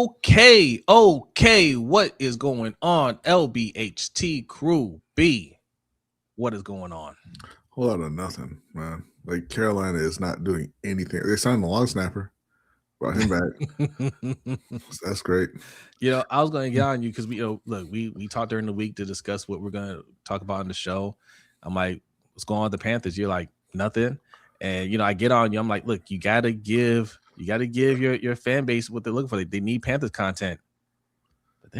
Okay. What is going on? LBHT crew B. What is going on? Whole lot of nothing, man. Like Carolina is not doing anything. They signed the long snapper, brought him back. That's great. I was going to get on you because we talked during the week to discuss what we're going to talk about in the show. I'm like, what's going on with the Panthers? You're like, nothing. And I get on you. I'm like, look, you gotta give your fan base what they're looking for. They need Panthers content. But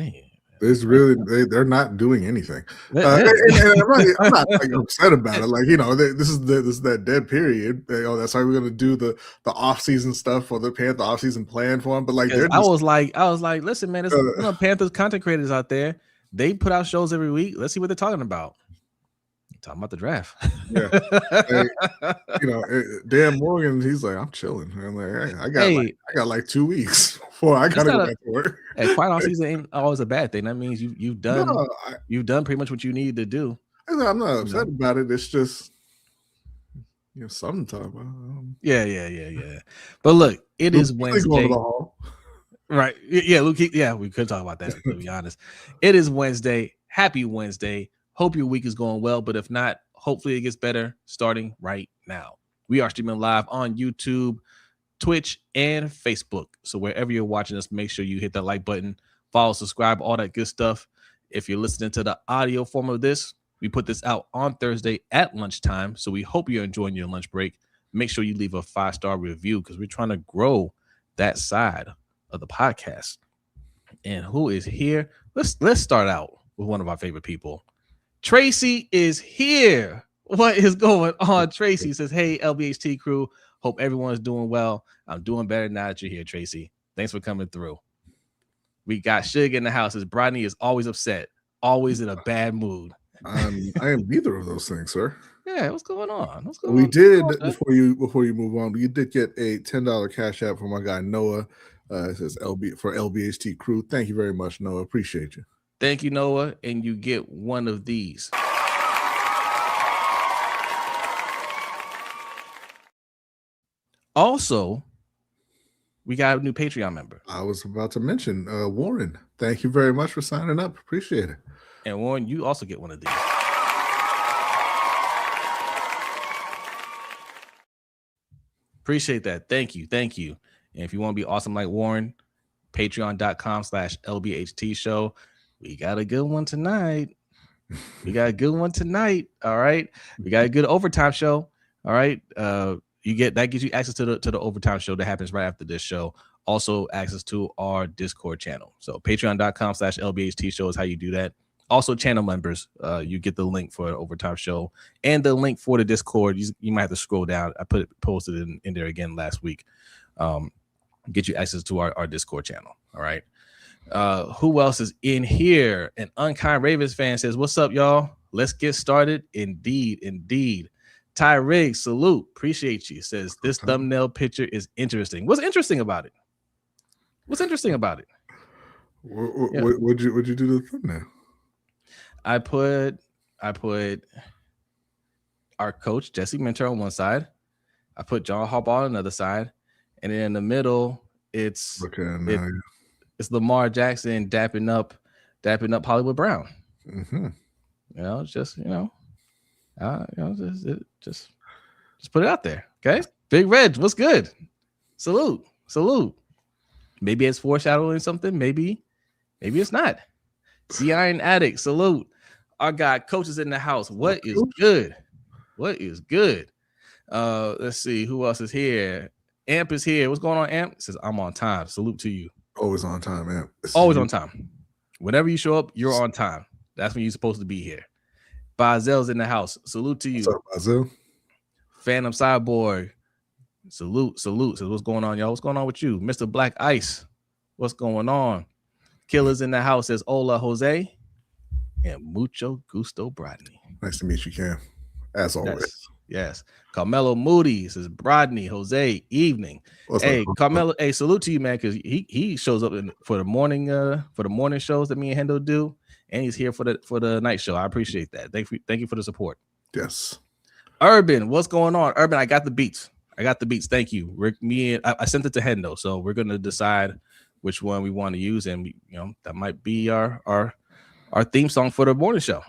they're not doing anything. And I'm not like upset about it. Like, this is that dead period. That's why we're gonna do the off-season stuff for the off-season plan for them. But like, I was like, listen, man, there's Panthers content creators out there. They put out shows every week. Let's see what they're talking about. Talking about the draft. Yeah. Dan Morgan, he's like, I'm chilling. I'm like, I got like 2 weeks before I gotta go back to work. Hey, quiet off season ain't always a bad thing. That means you've done pretty much what you need to do. I'm not upset about it. It's just something to talk about. Yeah. But look, it is Wednesday. Right. Yeah, Luke. Yeah, we could talk about that, to be honest. It is Wednesday. Happy Wednesday. Hope your week is going well, but if not, hopefully it gets better starting right now. We are streaming live on YouTube, Twitch, and Facebook. So wherever you're watching us, make sure you hit that like button, follow, subscribe, all that good stuff. If you're listening to the audio form of this, we put this out on Thursday at lunchtime. So we hope you're enjoying your lunch break. Make sure you leave a 5-star review because we're trying to grow that side of the podcast. And who is here? Let's start out with one of our favorite people. Tracy is here. What is going on? Tracy says, hey, LBHT crew. Hope everyone is doing well. I'm doing better now that you're here, Tracy. Thanks for coming through. We got Suge in the house. Brodny is always upset, always in a bad mood. I am neither of those things, sir. Yeah, what's going on? Before you move on, we did get a $10 cash app from my guy Noah. It says for LBHT crew. Thank you very much, Noah. Appreciate you. Thank you, Noah, and you get one of these. Also, we got a new Patreon member. I was about to mention Warren. Thank you very much for signing up. Appreciate it. And Warren, you also get one of these. Appreciate that. Thank you. And if you want to be awesome like Warren, patreon.com/LBHTShow. We got a good one tonight. All right. We got a good overtime show. All right. That gives you access to the overtime show that happens right after this show. Also access to our Discord channel. So patreon.com/LBHTShow is how you do that. Also channel members, you get the link for the overtime show and the link for the Discord. You might have to scroll down. I posted it in there again last week. Get you access to our Discord channel. All right. Who else is in here? An Unkind Ravens fan says, what's up, y'all? Let's get started. Indeed. Ty Riggs, salute. Appreciate you. Says, this thumbnail picture is interesting. What's interesting about it? What'd you do to the thumbnail? I put our coach, Jesse Minter, on one side. I put John Harbaugh on another side. And then in the middle, it's Lamar Jackson dapping up Hollywood Brown. Mm-hmm. Just put it out there. Okay. Big Red, what's good? Salute. Maybe it's foreshadowing something. Maybe it's not. Sea Iron Addict, salute. Our guy Coach is in the house. What is good? Let's see who else is here. Amp is here. What's going on, Amp? It says, I'm on time. Salute to you. Always on time, Amp. Always on time. Whenever you show up, you're on time. That's when you're supposed to be here. Bazel's in the house. Salute to you. What's up, Bazel? Phantom Cyborg. Salute. Says, what's going on, y'all? What's going on with you? Mr. Black Ice. What's going on? Killer's in the house. Says, hola, Jose. And mucho gusto, Brodny. Nice to meet you, Cam. As always. Yes. Carmelo Moody says, Brodny, Jose, evening. Carmelo, salute to you, man, because he shows up for the morning shows that me and Hendo do, and he's here for the night show. I appreciate that. Thank you for the support. Yes. Urban, what's going on? Urban, I got the beats. Thank you. I sent it to Hendo, so we're gonna decide which one we want to use, and that might be our theme song for the morning show.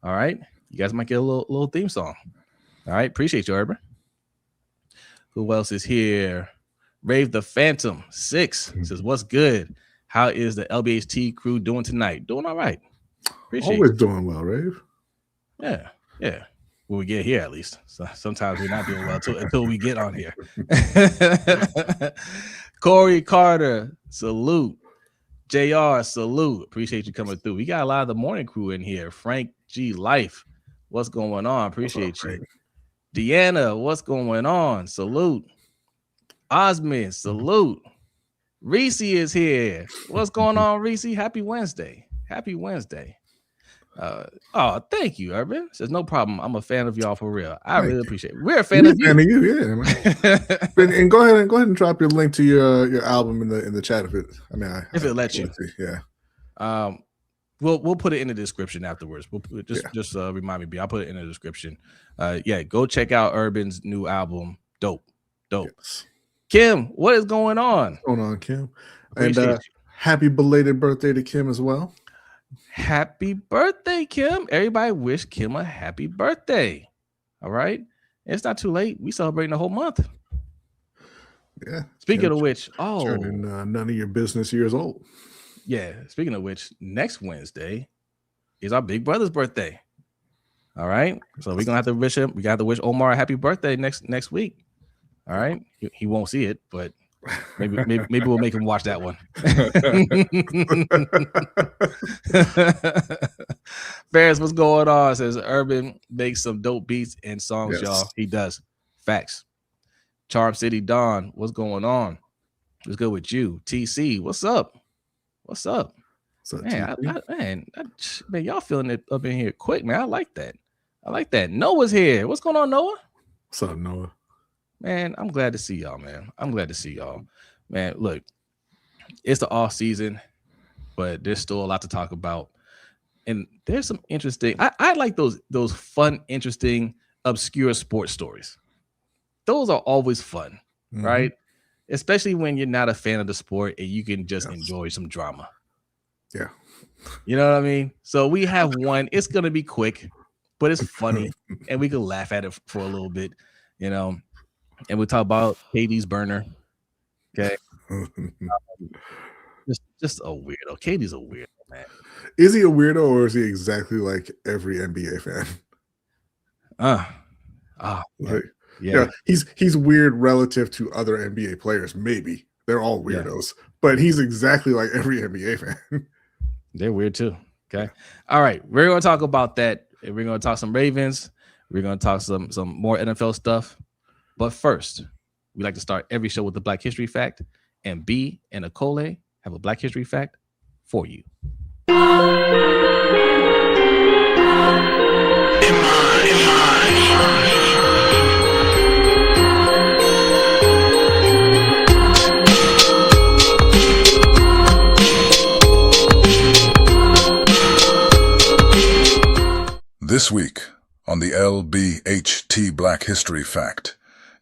All right, you guys might get a little theme song. All right, appreciate you, Urban. Who else is here? Rave the Phantom 6 says, "What's good? How is the LBHT crew doing tonight? Doing all right. Appreciate Always doing well, Rave. Yeah. When we get here, at least. So sometimes we're not doing well until we get on here." Corey Carter, salute. JR, salute. Appreciate you coming through. We got a lot of the morning crew in here. Frank G. Life, what's going on? Appreciate you. Deanna, what's going on? Salute. Osmond, salute. Reese is here. What's going on, Reese? Happy Wednesday. Happy Wednesday. Thank you, Urban. Says no problem. I'm a fan of y'all for real. I really appreciate it. We're a fan of you. Yeah, man. and go ahead and drop your link to your album in the chat if it lets you. Yeah. We'll put it in the description afterwards. We'll just remind me. I'll put it in the description. Go check out Urban's new album. Dope. Yes. Kim, what is going on? What's going on, Kim? And happy belated birthday to Kim as well. Happy birthday, Kim. Everybody wish Kim a happy birthday. All right. It's not too late. We celebrating the whole month. Yeah. Speaking of which, turning none of your business years old. Yeah. Speaking of which, next Wednesday is our big brother's birthday. All right. So we're gonna have to wish him. We got to wish Omar a happy birthday next week. All right. He won't see it, but maybe we'll make him watch that one. Ferris, what's going on? Says Urban makes some dope beats and songs, y'all. He does. Facts. Charm City Dawn, what's going on? What's good with you? TC, what's up? What's up? Man, y'all feeling it up in here quick, man. I like that. Noah's here. What's going on, Noah? What's up, Noah? Man, I'm glad to see y'all, man. Man, look, it's the off season, but there's still a lot to talk about. And there's some interesting, I like those fun, interesting, obscure sports stories. Those are always fun, right? Especially when you're not a fan of the sport and you can just enjoy some drama. Yeah. You know what I mean? So we have one. It's going to be quick, but it's funny. And we can laugh at it for a little bit, And we talk about KD's burner. Okay. Just a weirdo. KD's a weirdo, man. Is he a weirdo or is he exactly like every NBA fan? Yeah. He's weird relative to other NBA players. Maybe they're all weirdos, but he's exactly like every NBA fan. They're weird too. Okay. All right. We're going to talk about that. We're going to talk some Ravens. We're going to talk some more NFL stuff. But first, we like to start every show with a Black History fact, and B and Akole have a Black History fact for you. This week on the LBHT Black History fact,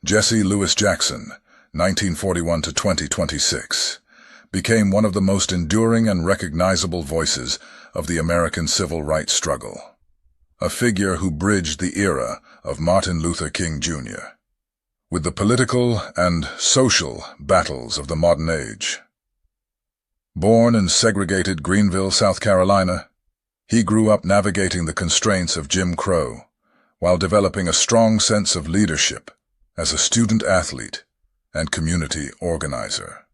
Jesse Louis Jackson, 1941 to 2026, became one of the most enduring and recognizable voices of the American civil rights struggle, a figure who bridged the era of Martin Luther King Jr. with the political and social battles of the modern age. Born in segregated Greenville, South Carolina, he grew up navigating the constraints of Jim Crow while developing a strong sense of leadership as a student athlete and community organizer.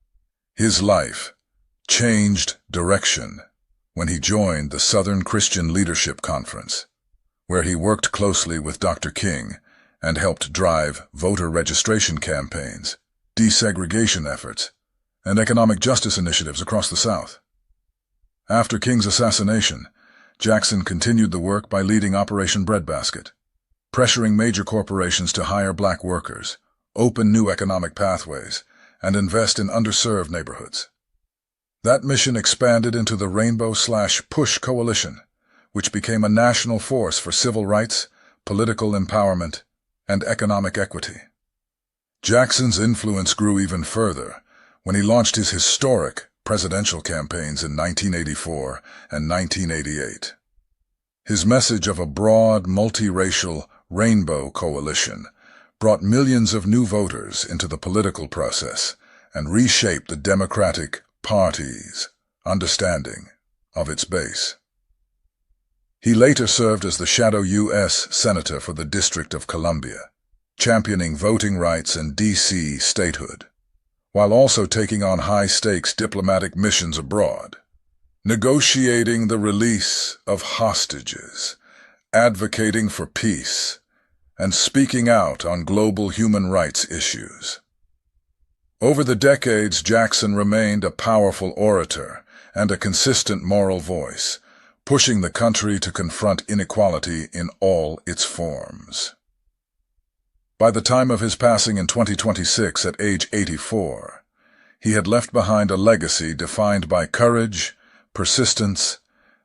His life changed direction when he joined the Southern Christian Leadership Conference, where he worked closely with Dr. King and helped drive voter registration campaigns, desegregation efforts, and economic justice initiatives across the South. After King's assassination, Jackson continued the work by leading Operation Breadbasket, pressuring major corporations to hire black workers, open new economic pathways, and invest in underserved neighborhoods. That mission expanded into the Rainbow/Push Coalition, which became a national force for civil rights, political empowerment, and economic equity. Jackson's influence grew even further when he launched his historic presidential campaigns in 1984 and 1988. His message of a broad, multiracial rainbow coalition brought millions of new voters into the political process and reshaped the Democratic Party's understanding of its base. He later served as the shadow U.S. Senator for the District of Columbia, championing voting rights and D.C. statehood, while also taking on high-stakes diplomatic missions abroad, negotiating the release of hostages, advocating for peace, and speaking out on global human rights issues. Over the decades, Jackson remained a powerful orator and a consistent moral voice, pushing the country to confront inequality in all its forms. By the time of his passing in 2026 at age 84, he had left behind a legacy defined by courage, persistence,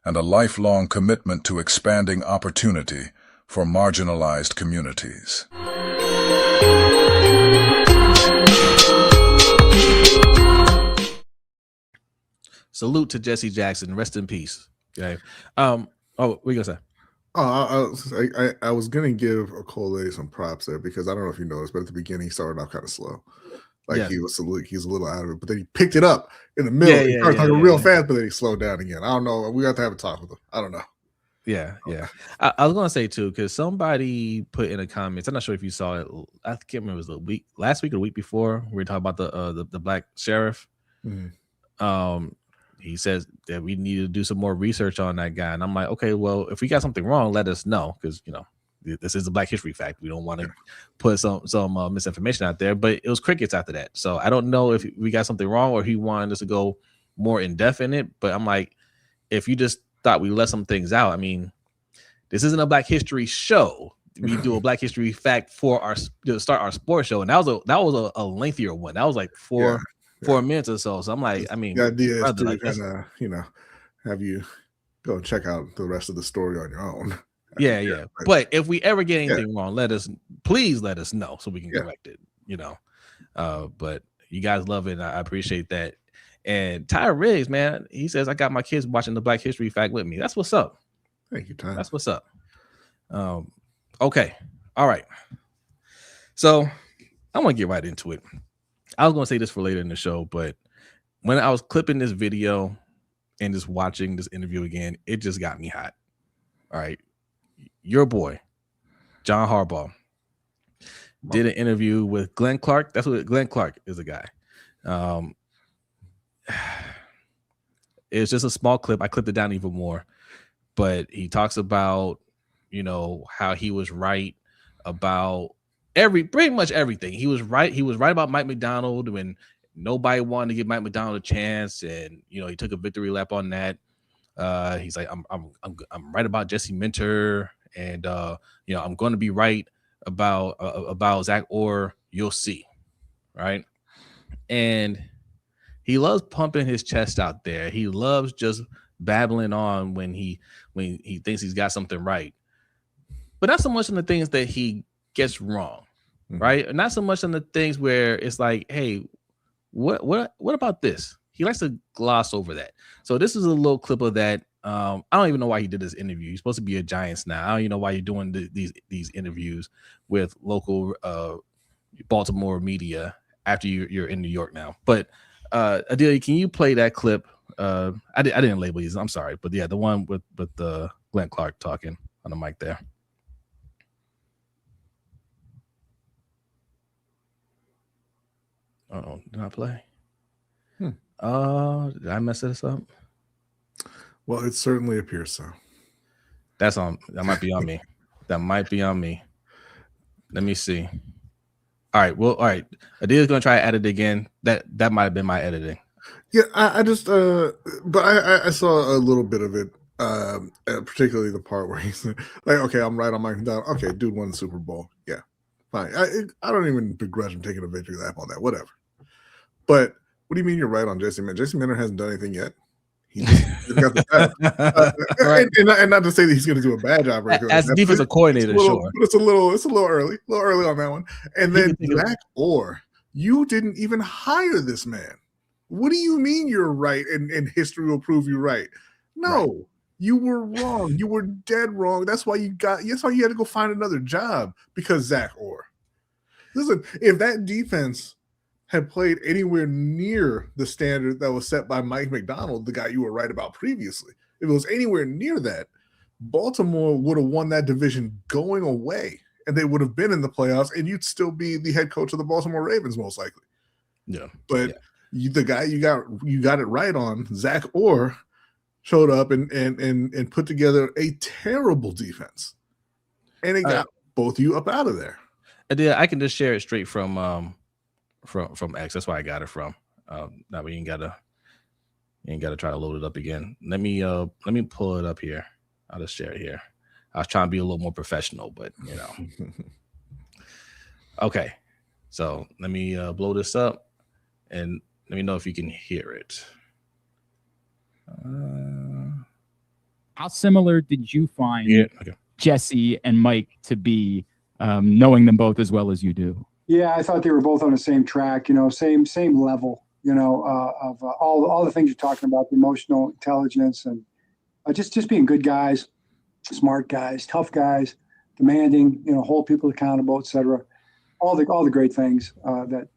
and a lifelong commitment to expanding opportunity for marginalized communities. Salute to Jesse Jackson. Rest in peace. Okay. What are you gonna say? I was gonna give Okole some props there because I don't know if you noticed, but at the beginning he started off kind of slow. Like he's a little out of it, but then he picked it up in the middle. He started talking real fast, but then he slowed down again. I don't know. We have to have a talk with him. I don't know. Yeah. I was gonna say too, because somebody put in the comments. I'm not sure if you saw it. I can't remember. It was last week or the week before. We were talking about the black sheriff. Mm-hmm. He says that we need to do some more research on that guy, and I'm like, okay, well, if we got something wrong, let us know, because this is a Black History Fact. We don't want to put some misinformation out there. But it was crickets after that, so I don't know if we got something wrong or he wanted us to go more in depth in it. But I'm like, if you just thought we let some things out, I mean, this isn't a Black History Show. We do a Black History Fact for to start our sports show, and that was a lengthier one. That was like 4 minutes or so. So I'm like, I mean, the idea is to kind of, have you go check out the rest of the story on your own. Yeah. But if we ever get anything wrong, please let us know so we can correct it. But you guys love it, and I appreciate that. And Ty Riggs, man, he says, I got my kids watching the Black History Fact with me. That's what's up. Thank you, Ty. That's what's up. Okay. All right. So I'm gonna get right into it. I was going to say this for later in the show, but when I was clipping this video and just watching this interview again, it just got me hot. All right. Your boy, John Harbaugh, did an interview with Glenn Clark. That's what Glenn Clark is, a guy. It's just a small clip. I clipped it down even more, but he talks about, how he was right about pretty much everything. He was right. He was right about Mike McDonald when nobody wanted to give Mike McDonald a chance, and he took a victory lap on that. He's like, I'm right about Jesse Minter, and I'm going to be right about Zach Orr. You'll see, right? And he loves pumping his chest out there. He loves just babbling on when he thinks he's got something right, but not so much on the things that he gets wrong, right? Not so much on the things where it's like, hey, what about this? He likes to gloss over that. So this is a little clip of that. I don't even know why he did this interview. He's supposed to be a Giants now. I don't even know why you're doing these interviews with local Baltimore media after you're in New York now. But Adelia, can you play that clip? I didn't label these. I'm sorry, but yeah, the one with Glenn Clark talking on the mic there. Oh, did I play? Did I mess this up? Well, it certainly appears so. That might be on me. That might be on me. Let me see. All right. Well, all right. Adelia's gonna try to edit again. That might have been my editing. Yeah, I just but I saw a little bit of it, particularly the part where he's like, okay, I'm right on Mike McDonald. Okay, dude won the Super Bowl. Yeah, fine. I don't even begrudge him taking a victory lap on that. Whatever. But what do you mean you're right on Jesse Minter? Jesse Minter hasn't done anything yet. He just got the right. and not to say that he's going to do a bad job as defensive coordinator, sure. But it's a little early on that one. And then Zach Orr, you didn't even hire this man. What do you mean you're right and history will prove you right? No, right. You were wrong. You were dead wrong. That's why you had to go find another job because Zach Orr. Listen, if that defense had played anywhere near the standard that was set by Mike McDonald, the guy you were right about previously, if it was anywhere near that, Baltimore would have won that division going away, and they would have been in the playoffs, and you'd still be the head coach of the Baltimore Ravens, most likely. Yeah. But the guy you got it right on, Zach Orr, showed up and put together a terrible defense, and it got both of you up out of there. I can just share it straight from X. That's where I got it from. Now we ain't gotta try to load it up again. Let me pull it up here. I'll just share it here. I was trying to be a little more professional, but you know. Okay, so let me blow this up and let me know if you can hear it. How similar did you find Jesse and Mike to be, knowing them both as well as you do? Yeah, I thought they were both on the same track, same level, of all the things you're talking about, the emotional intelligence and just being good guys, smart guys, tough guys, demanding, hold people accountable, etc. All the great things that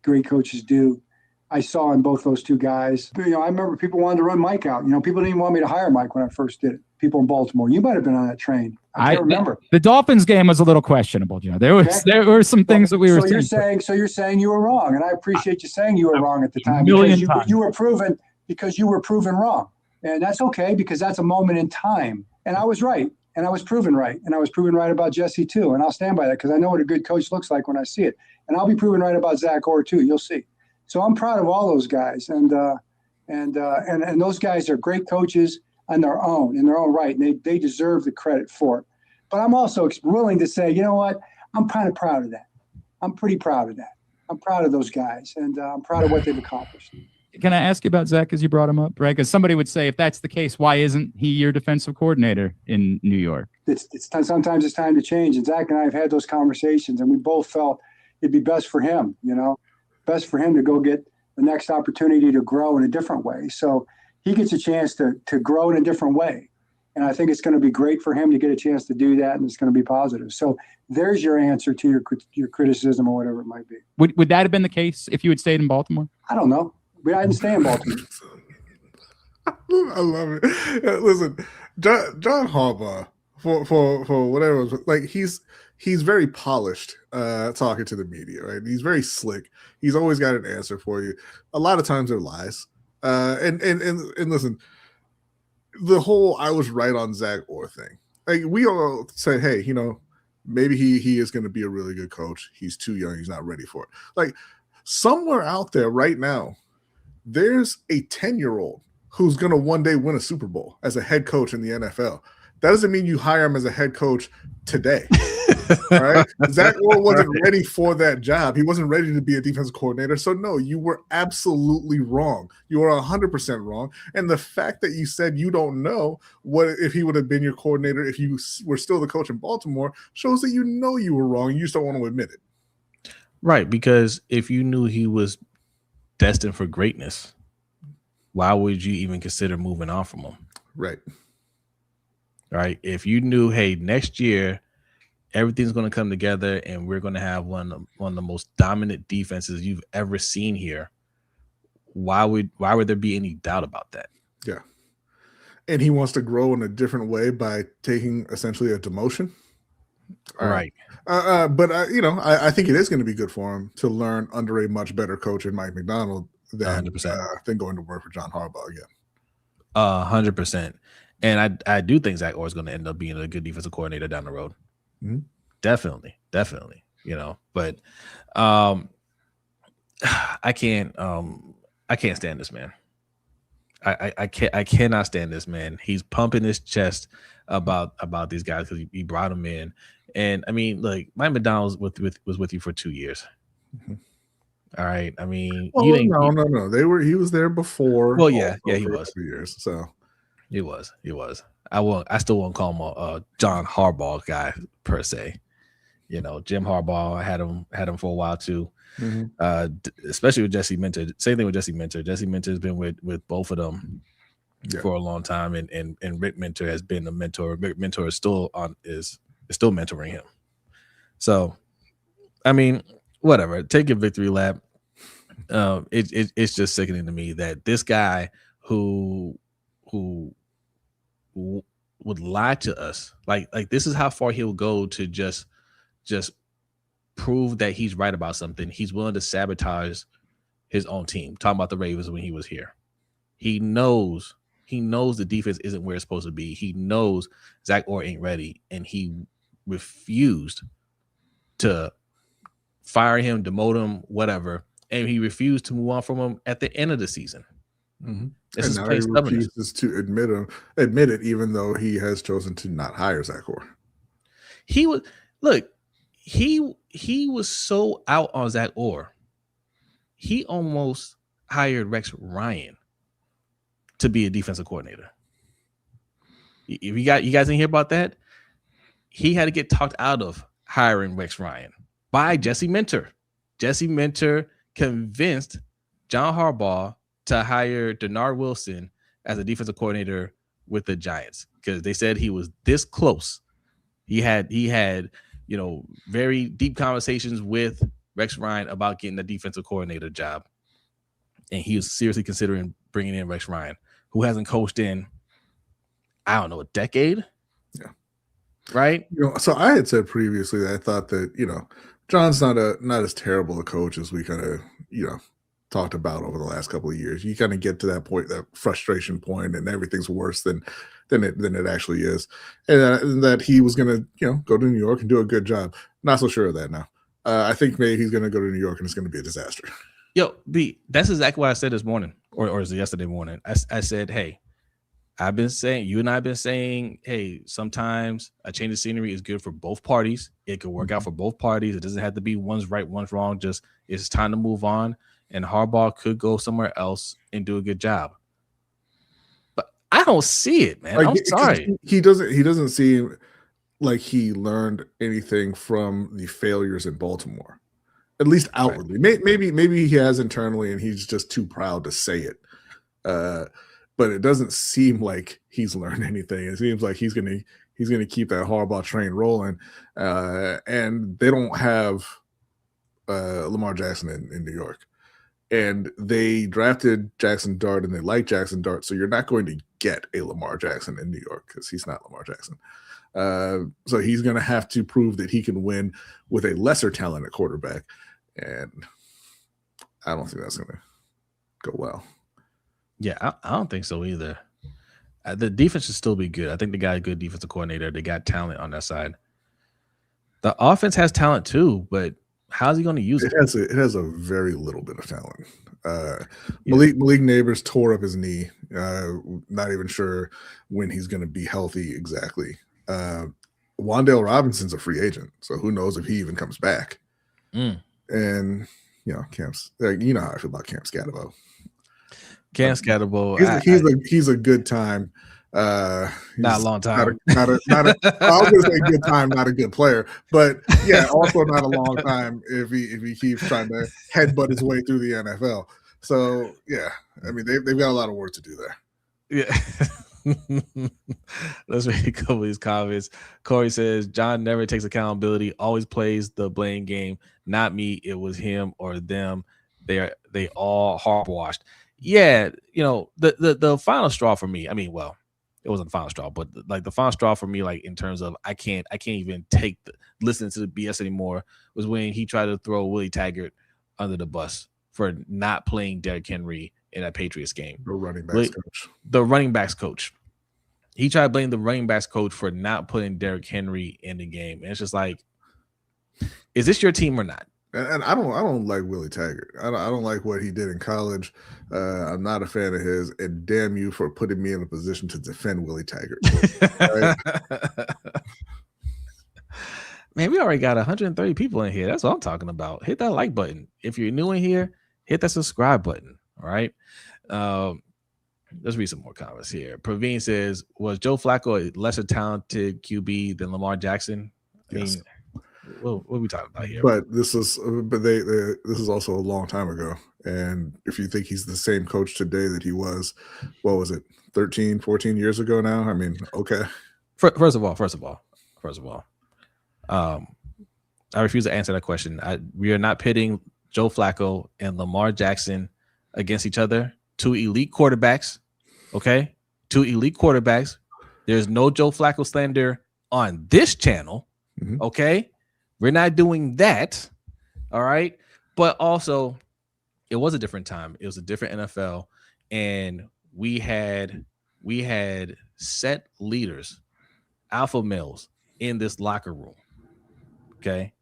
great coaches do. I saw in both those two guys. I remember people wanted to run Mike out. People didn't even want me to hire Mike when I first did it. People in Baltimore. You might have been on that train. I can't remember. The Dolphins game was a little questionable, Joe. There were some things that we were saying. So you're saying you were wrong, and I appreciate you saying you were wrong at the time because you were proven wrong, and that's okay because that's a moment in time. And I was right, and I was proven right, and I was proven right about Jesse too, and I'll stand by that because I know what a good coach looks like when I see it, and I'll be proven right about Zach Orr too. You'll see. So I'm proud of all those guys, and those guys are great coaches on their own, in their own right, and they deserve the credit for it. But I'm also willing to say, you know what? I'm kind of proud of that. I'm pretty proud of that. I'm proud of those guys, and I'm proud of what they've accomplished. Can I ask you about Zach as you brought him up, right? Because somebody would say, if that's the case, why isn't he your defensive coordinator in New York? Sometimes it's time to change, and Zach and I have had those conversations, and we both felt it'd be best for him, best for him to go get the next opportunity to grow in a different way. So he gets a chance to grow in a different way. And I think it's going to be great for him to get a chance to do that, and it's going to be positive. So there's your answer to your criticism or whatever it might be. Would that have been the case if you had stayed in Baltimore? I don't know. I didn't stay in Baltimore. I love it. Listen, John Harbaugh, for whatever, like he's very polished talking to the media, right? He's very slick. He's always got an answer for you. A lot of times they're lies. And listen, the whole I was right on Zach Orr thing. Like we all say, hey, maybe he is going to be a really good coach. He's too young. He's not ready for it. Like somewhere out there right now, there's a 10-year-old who's going to one day win a Super Bowl as a head coach in the NFL. That doesn't mean you hire him as a head coach today. All right. Zach Orr wasn't ready for that job. He wasn't ready to be a defensive coordinator. So no, you were absolutely wrong. You were 100% wrong. And the fact that you said you don't know what if he would have been your coordinator if you were still the coach in Baltimore shows that you were wrong. You just don't want to admit it. Right. Because if you knew he was destined for greatness, why would you even consider moving on from him? Right. Right. If you knew, hey, next year everything's going to come together and we're going to have one of the most dominant defenses you've ever seen here, why would there be any doubt about that? Yeah. And he wants to grow in a different way by taking essentially a demotion. Right. But I think it is going to be good for him to learn under a much better coach in Mike McDonald than going to work for John Harbaugh again. 100%. And I do think Zach Orr is going to end up being a good defensive coordinator down the road. Mm-hmm. Definitely. But I can't stand this man. I cannot stand this man. He's pumping his chest about these guys because he brought them in. And I mean, like Mike McDonald was with you for 2 years. Mm-hmm. All right. I mean, no. He was there before. Well, yeah, he was 2 years. So he was. I still won't call him a John Harbaugh guy per se. You know, Jim Harbaugh had him for a while too. Mm-hmm. Especially with Jesse Minter. Same thing with Jesse Minter. Jesse Minter has been with both of them for a long time, and Rick Minter has been a mentor. Rick Minter is still mentoring him. So, I mean, whatever. Take your victory lap. It's just sickening to me that this guy who would lie to us, like this is how far he'll go to just prove that he's right about something. He's willing to sabotage his own team. Talking about the Ravens when he was here. He knows the defense isn't where it's supposed to be. He knows Zach Orr ain't ready, and he refused to fire him, demote him, whatever. And he refused to move on from him at the end of the season. Mm-hmm. And now he refuses to admit it, even though he has chosen to not hire Zach Orr. He was so out on Zach Orr. He almost hired Rex Ryan to be a defensive coordinator. If you guys didn't hear about that, he had to get talked out of hiring Rex Ryan by Jesse Minter. Jesse Minter convinced John Harbaugh to hire Denard Wilson as a defensive coordinator with the Giants because they said he was this close. He had very deep conversations with Rex Ryan about getting the defensive coordinator job, and he was seriously considering bringing in Rex Ryan, who hasn't coached in, I don't know, a decade. Yeah, right. So I had said previously that I thought that John's not as terrible a coach as we kind of talked about over the last couple of years. You kind of get to that point, that frustration point, and everything's worse than it actually is, and that he was going to go to New York and do a good job. Not so sure of that now. I think maybe he's going to go to New York and it's going to be a disaster. Yo, B, that's exactly what I said this morning, or is it yesterday morning? I said, hey, you and I have been saying, hey, sometimes a change of scenery is good for both parties. It could work out for both parties. It doesn't have to be one's right, one's wrong. Just it's time to move on. And Harbaugh could go somewhere else and do a good job. But I don't see it, man. I'm sorry. He doesn't seem like he learned anything from the failures in Baltimore, at least outwardly. Right. Maybe he has internally, and he's just too proud to say it. But it doesn't seem like he's learned anything. It seems like he's gonna keep that Harbaugh train rolling. And they don't have Lamar Jackson in New York. And they drafted Jackson Dart, and they like Jackson Dart, so you're not going to get a Lamar Jackson in New York because he's not Lamar Jackson. So he's going to have to prove that he can win with a lesser talented quarterback, and I don't think that's going to go well. Yeah, I don't think so either. The defense should still be good. I think they got a good defensive coordinator. They got talent on that side. The offense has talent too, but how's he going to use it? It has a very little bit of talent. Malik Neighbors tore up his knee. Not even sure when he's going to be healthy exactly. Wan'Dale Robinson's a free agent, so who knows if he even comes back. And Cam's how I feel about Cam Scatterbo. Cam Scatterbo, he's a good time. Not a long time. I was gonna say good time, not a good player, but yeah, also not a long time if he keeps trying to headbutt his way through the NFL. So yeah, I mean they've got a lot of work to do there. Yeah. Let's read a couple of these comments. Corey says John never takes accountability, always plays the blame game. Not me, it was him or them. They all hogwashed. Yeah, the final straw for me. I mean, well, it wasn't the final straw, but the final straw for me, like in terms of I can't even listen to the BS anymore, was when he tried to throw Willie Taggart under the bus for not playing Derrick Henry in that Patriots game. The running backs coach. He tried to blame the running backs coach for not putting Derrick Henry in the game, and it's just like, is this your team or not? And I don't like Willie Taggart. I don't like what he did in college. I'm not a fan of his. And damn you for putting me in a position to defend Willie Taggart. Right? Man, we already got 130 people in here. That's what I'm talking about. Hit that like button. If you're new in here, hit that subscribe button. All right. Let's read some more comments here. Praveen says, was Joe Flacco a lesser talented QB than Lamar Jackson? I mean, what are we talking about here? But this is also a long time ago. And if you think he's the same coach today that he was, what was it, 13, 14 years ago now? I mean, okay. First of all, I refuse to answer that question. We are not pitting Joe Flacco and Lamar Jackson against each other. Two elite quarterbacks, okay? Two elite quarterbacks. There's no Joe Flacco slander on this channel, okay? We're not doing that, all right? But also, it was a different time. It was a different NFL, and we had set leaders, alpha males in this locker room, okay?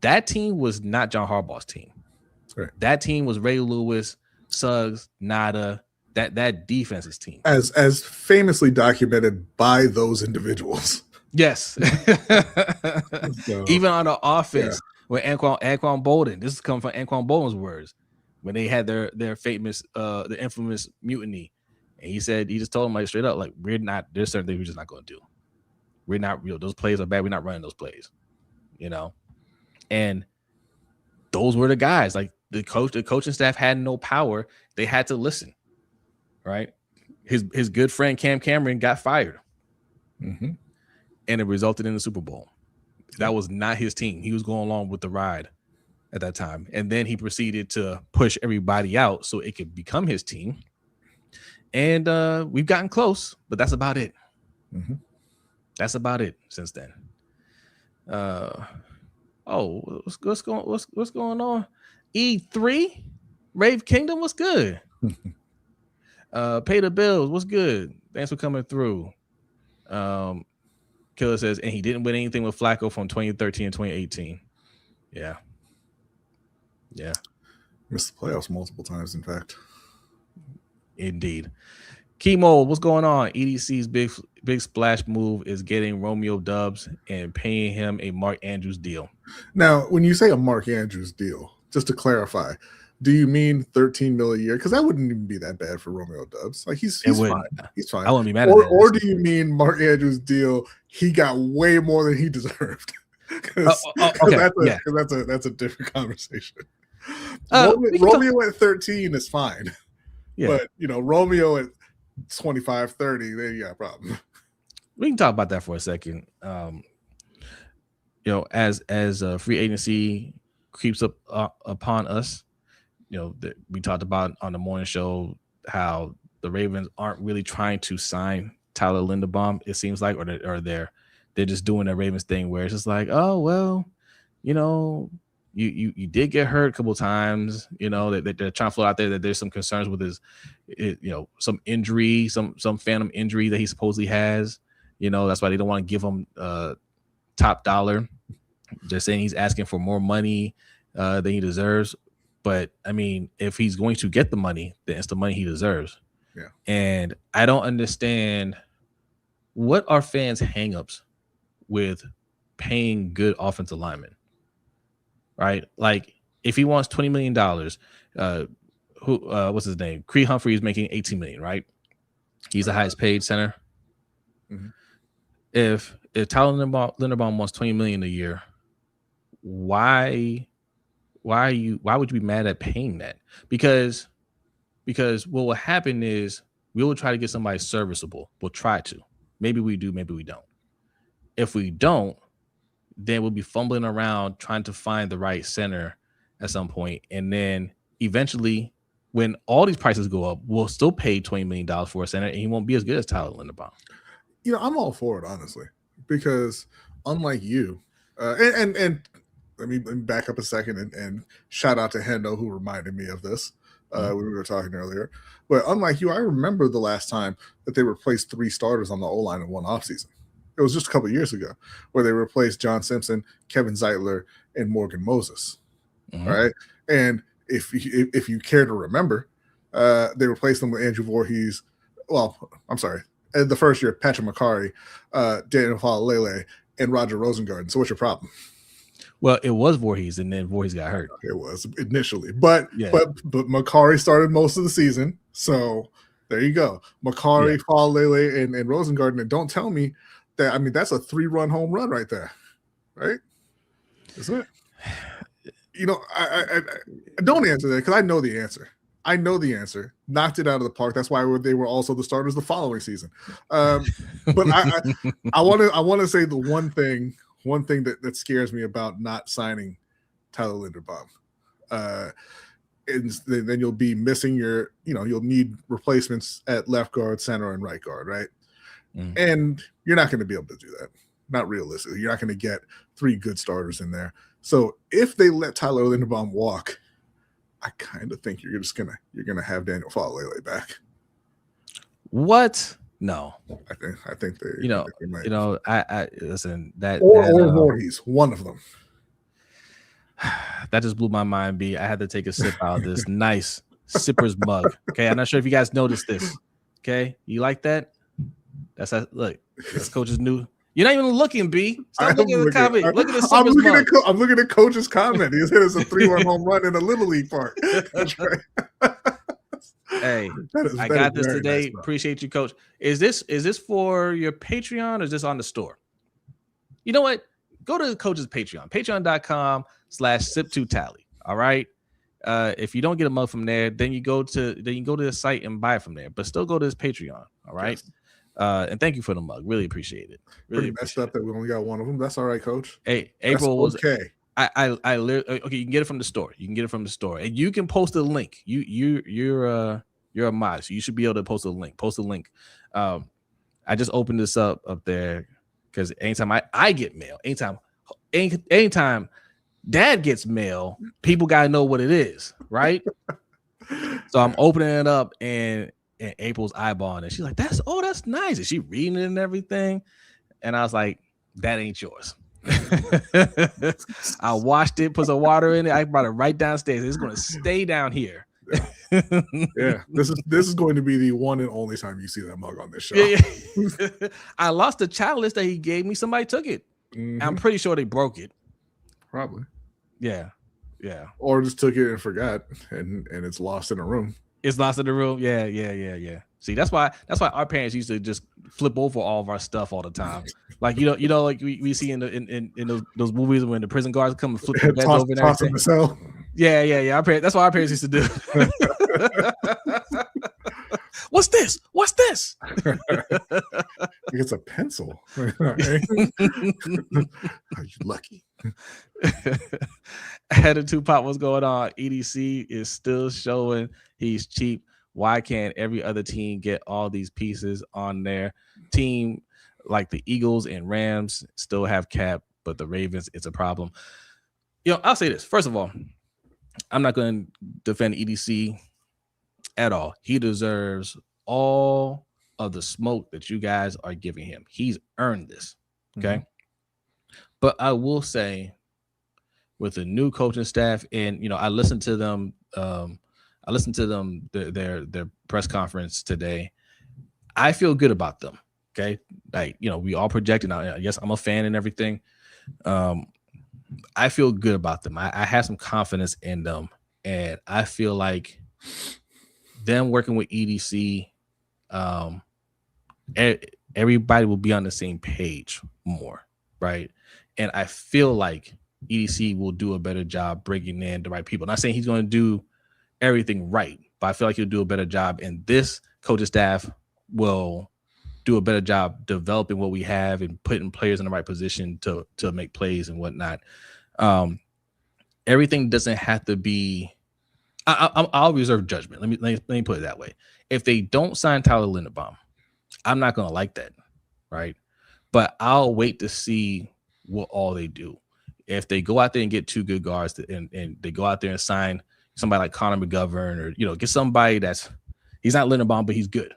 That team was not John Harbaugh's team. Right. That team was Ray Lewis, Suggs, Nada, that defense's team. As famously documented by those individuals. Yes. So, even on the offense, with Anquan Bolden, this is coming from Anquan Bolden's words, when they had their famous, the infamous mutiny. And he just told them like straight up, like, there's certain things we're just not going to do. We're not real. Those plays are bad. We're not running those plays, you know? And those were the guys. Like the coaching staff had no power. They had to listen, right? His good friend Cam Cameron got fired, and it resulted in the Super Bowl. That was not his team. He was going along with the ride at that time, and then he proceeded to push everybody out so it could become his team. And we've gotten close, but that's about it. That's about it since then. What's going on? E3, Rave Kingdom, what's good? Pay the bills, what's good? Thanks for coming through. Killer says, and he didn't win anything with Flacco from 2013 and 2018. Yeah. Missed the playoffs multiple times, in fact. Indeed. Chemo, what's going on? EDC's big splash move is getting Romeo Dubs and paying him a Mark Andrews deal. Now, when you say a Mark Andrews deal, just to clarify, do you mean $13 million a year? Because that wouldn't even be that bad for Romeo Dubs. Like he's fine. He's fine. I wouldn't be mad at that. Or do you mean Mark Andrews deal? He got way more than he deserved. Because that's a different conversation. Romeo at 13 is fine. Yeah. But Romeo at 25, 30, then you got a problem. We can talk about that for a second. As free agency creeps up upon us, we talked about on the morning show how the Ravens aren't really trying to sign Tyler Linderbaum. It seems like, or they're just doing a Ravens thing where it's just like, oh well, you did get hurt a couple times. That they're trying to float out there that there's some concerns with his, some injury, some phantom injury that he supposedly has. That's why they don't want to give him top dollar. They're saying he's asking for more money than he deserves. But I mean, if he's going to get the money, then it's the money he deserves. Yeah. And I don't understand what are fans' hangups with paying good offensive linemen. Right? Like if he wants $20 million, what's his name? Creed Humphrey is making $18 million, right? He's the highest paid center. If Tyler Linderbaum wants $20 million a year, why would you be mad at paying that? Because what will happen is we will try to get somebody serviceable. We'll try to. Maybe we do, maybe we don't. If we don't, then we'll be fumbling around trying to find the right center at some point. And then eventually, when all these prices go up, we'll still pay $20 million for a center, and he won't be as good as Tyler Linderbaum. I'm all for it, honestly, because unlike you, and let me back up a second and shout out to Hendo, who reminded me of this when we were talking earlier. But unlike you, I remember the last time that they replaced 3 starters on the O-line in one offseason. It was just a couple of years ago where they replaced John Simpson, Kevin Zeitler, and Morgan Moses. Right. And if you care to remember, they replaced them with Andrew Voorhees. Well, I'm sorry. The first year, Patrick McCarry, Daniel Falalele, and Roger Rosengarten. So what's your problem? Well, it was Voorhees, and then Voorhees got hurt. It was initially. But McCarry started most of the season. So there you go. McCarry, Falalele, and Rosengarten. And don't tell me that, that's a 3-run home run right there, right? Isn't it? You know, I don't answer that because I know the answer. I know the answer. Knocked it out of the park. That's why they were also the starters the following season. But I want to say the one thing that scares me about not signing Tyler Linderbaum. And then you'll be missing you'll need replacements at left guard, center, and right guard, right? Mm. And you're not going to be able to do that. Not realistically. You're not going to get 3 good starters in there. So if they let Tyler Linderbaum walk, I kind of think you're gonna have Daniel Falele back. What? No, I think they. They might. I listen that or Voorhees, one of them. That just blew my mind. I had to take a sip out of this nice sipper's mug. Okay, I'm not sure if you guys noticed this. Okay, you like that? Look. That's Coach's new. You're not even looking, B. Stop looking at the comment. Look at the I'm looking at Coach's comment. He said it's a 3-1 home run in a Little League park. That's right. Hey, I got this today. Nice, appreciate you, Coach. Is this for your Patreon or is this on the store? You know what? Go to the Coach's Patreon. Patreon.com/sip2tally. All right. If you don't get a mug from there, then you go to the site and buy it from there. But still go to his Patreon. All right. Yes. And thank you for the mug. Really appreciate it. Really messed up that we only got one of them. That's all right, Coach. Hey, April was okay. I okay. You can get it from the store. And you can post a link. You're a mod, so you should be able to post a link. I just opened this up there because anytime I get mail, anytime Dad gets mail, people gotta know what it is, right? So I'm opening it up and April's eyeballing it. She's like, that's nice. And she reading it and everything. And I was like, that ain't yours. I washed it, put some water in it. I brought it right downstairs. It's going to stay down here. Yeah. This is going to be the one and only time you see that mug on this show. Yeah. I lost the chalice that he gave me. Somebody took it. Mm-hmm. I'm pretty sure they broke it. Probably. Yeah. Or just took it and forgot, and it's lost in a room. It's lost in the room. Yeah. See, that's why our parents used to just flip over all of our stuff all the time. Like like we see in those movies when the prison guards come and flip the beds over and everything. Yeah. Our parents, that's what our parents used to do. What's this? It's a pencil. Are you lucky? Head of Tupac, what's going on? EDC is still showing he's cheap. Why can't every other team get all these pieces on their team? Like the Eagles and Rams still have cap, but the Ravens, it's a problem. I'll say this. First of all, I'm not going to defend EDC at all. He deserves all of the smoke that you guys are giving him. He's earned this. Okay. Mm-hmm. But I will say, with the new coaching staff, and I listened to them. Their press conference today. I feel good about them. Okay, like we all projected. Now, yes, I'm a fan and everything. I feel good about them. I have some confidence in them, and I feel like them working with EDC, everybody will be on the same page more, right? And I feel like EDC will do a better job bringing in the right people. I'm not saying he's going to do everything right, but I feel like he'll do a better job. And this coaching staff will do a better job developing what we have and putting players in the right position to make plays and whatnot. Everything doesn't have to be. I'll reserve judgment. Let me put it that way. If they don't sign Tyler Linderbaum, I'm not going to like that, right? But I'll wait to see what all they do. If they go out there and get 2 good guards and they go out there and sign somebody like Connor McGovern or, get somebody he's not Linderbaum, but he's good,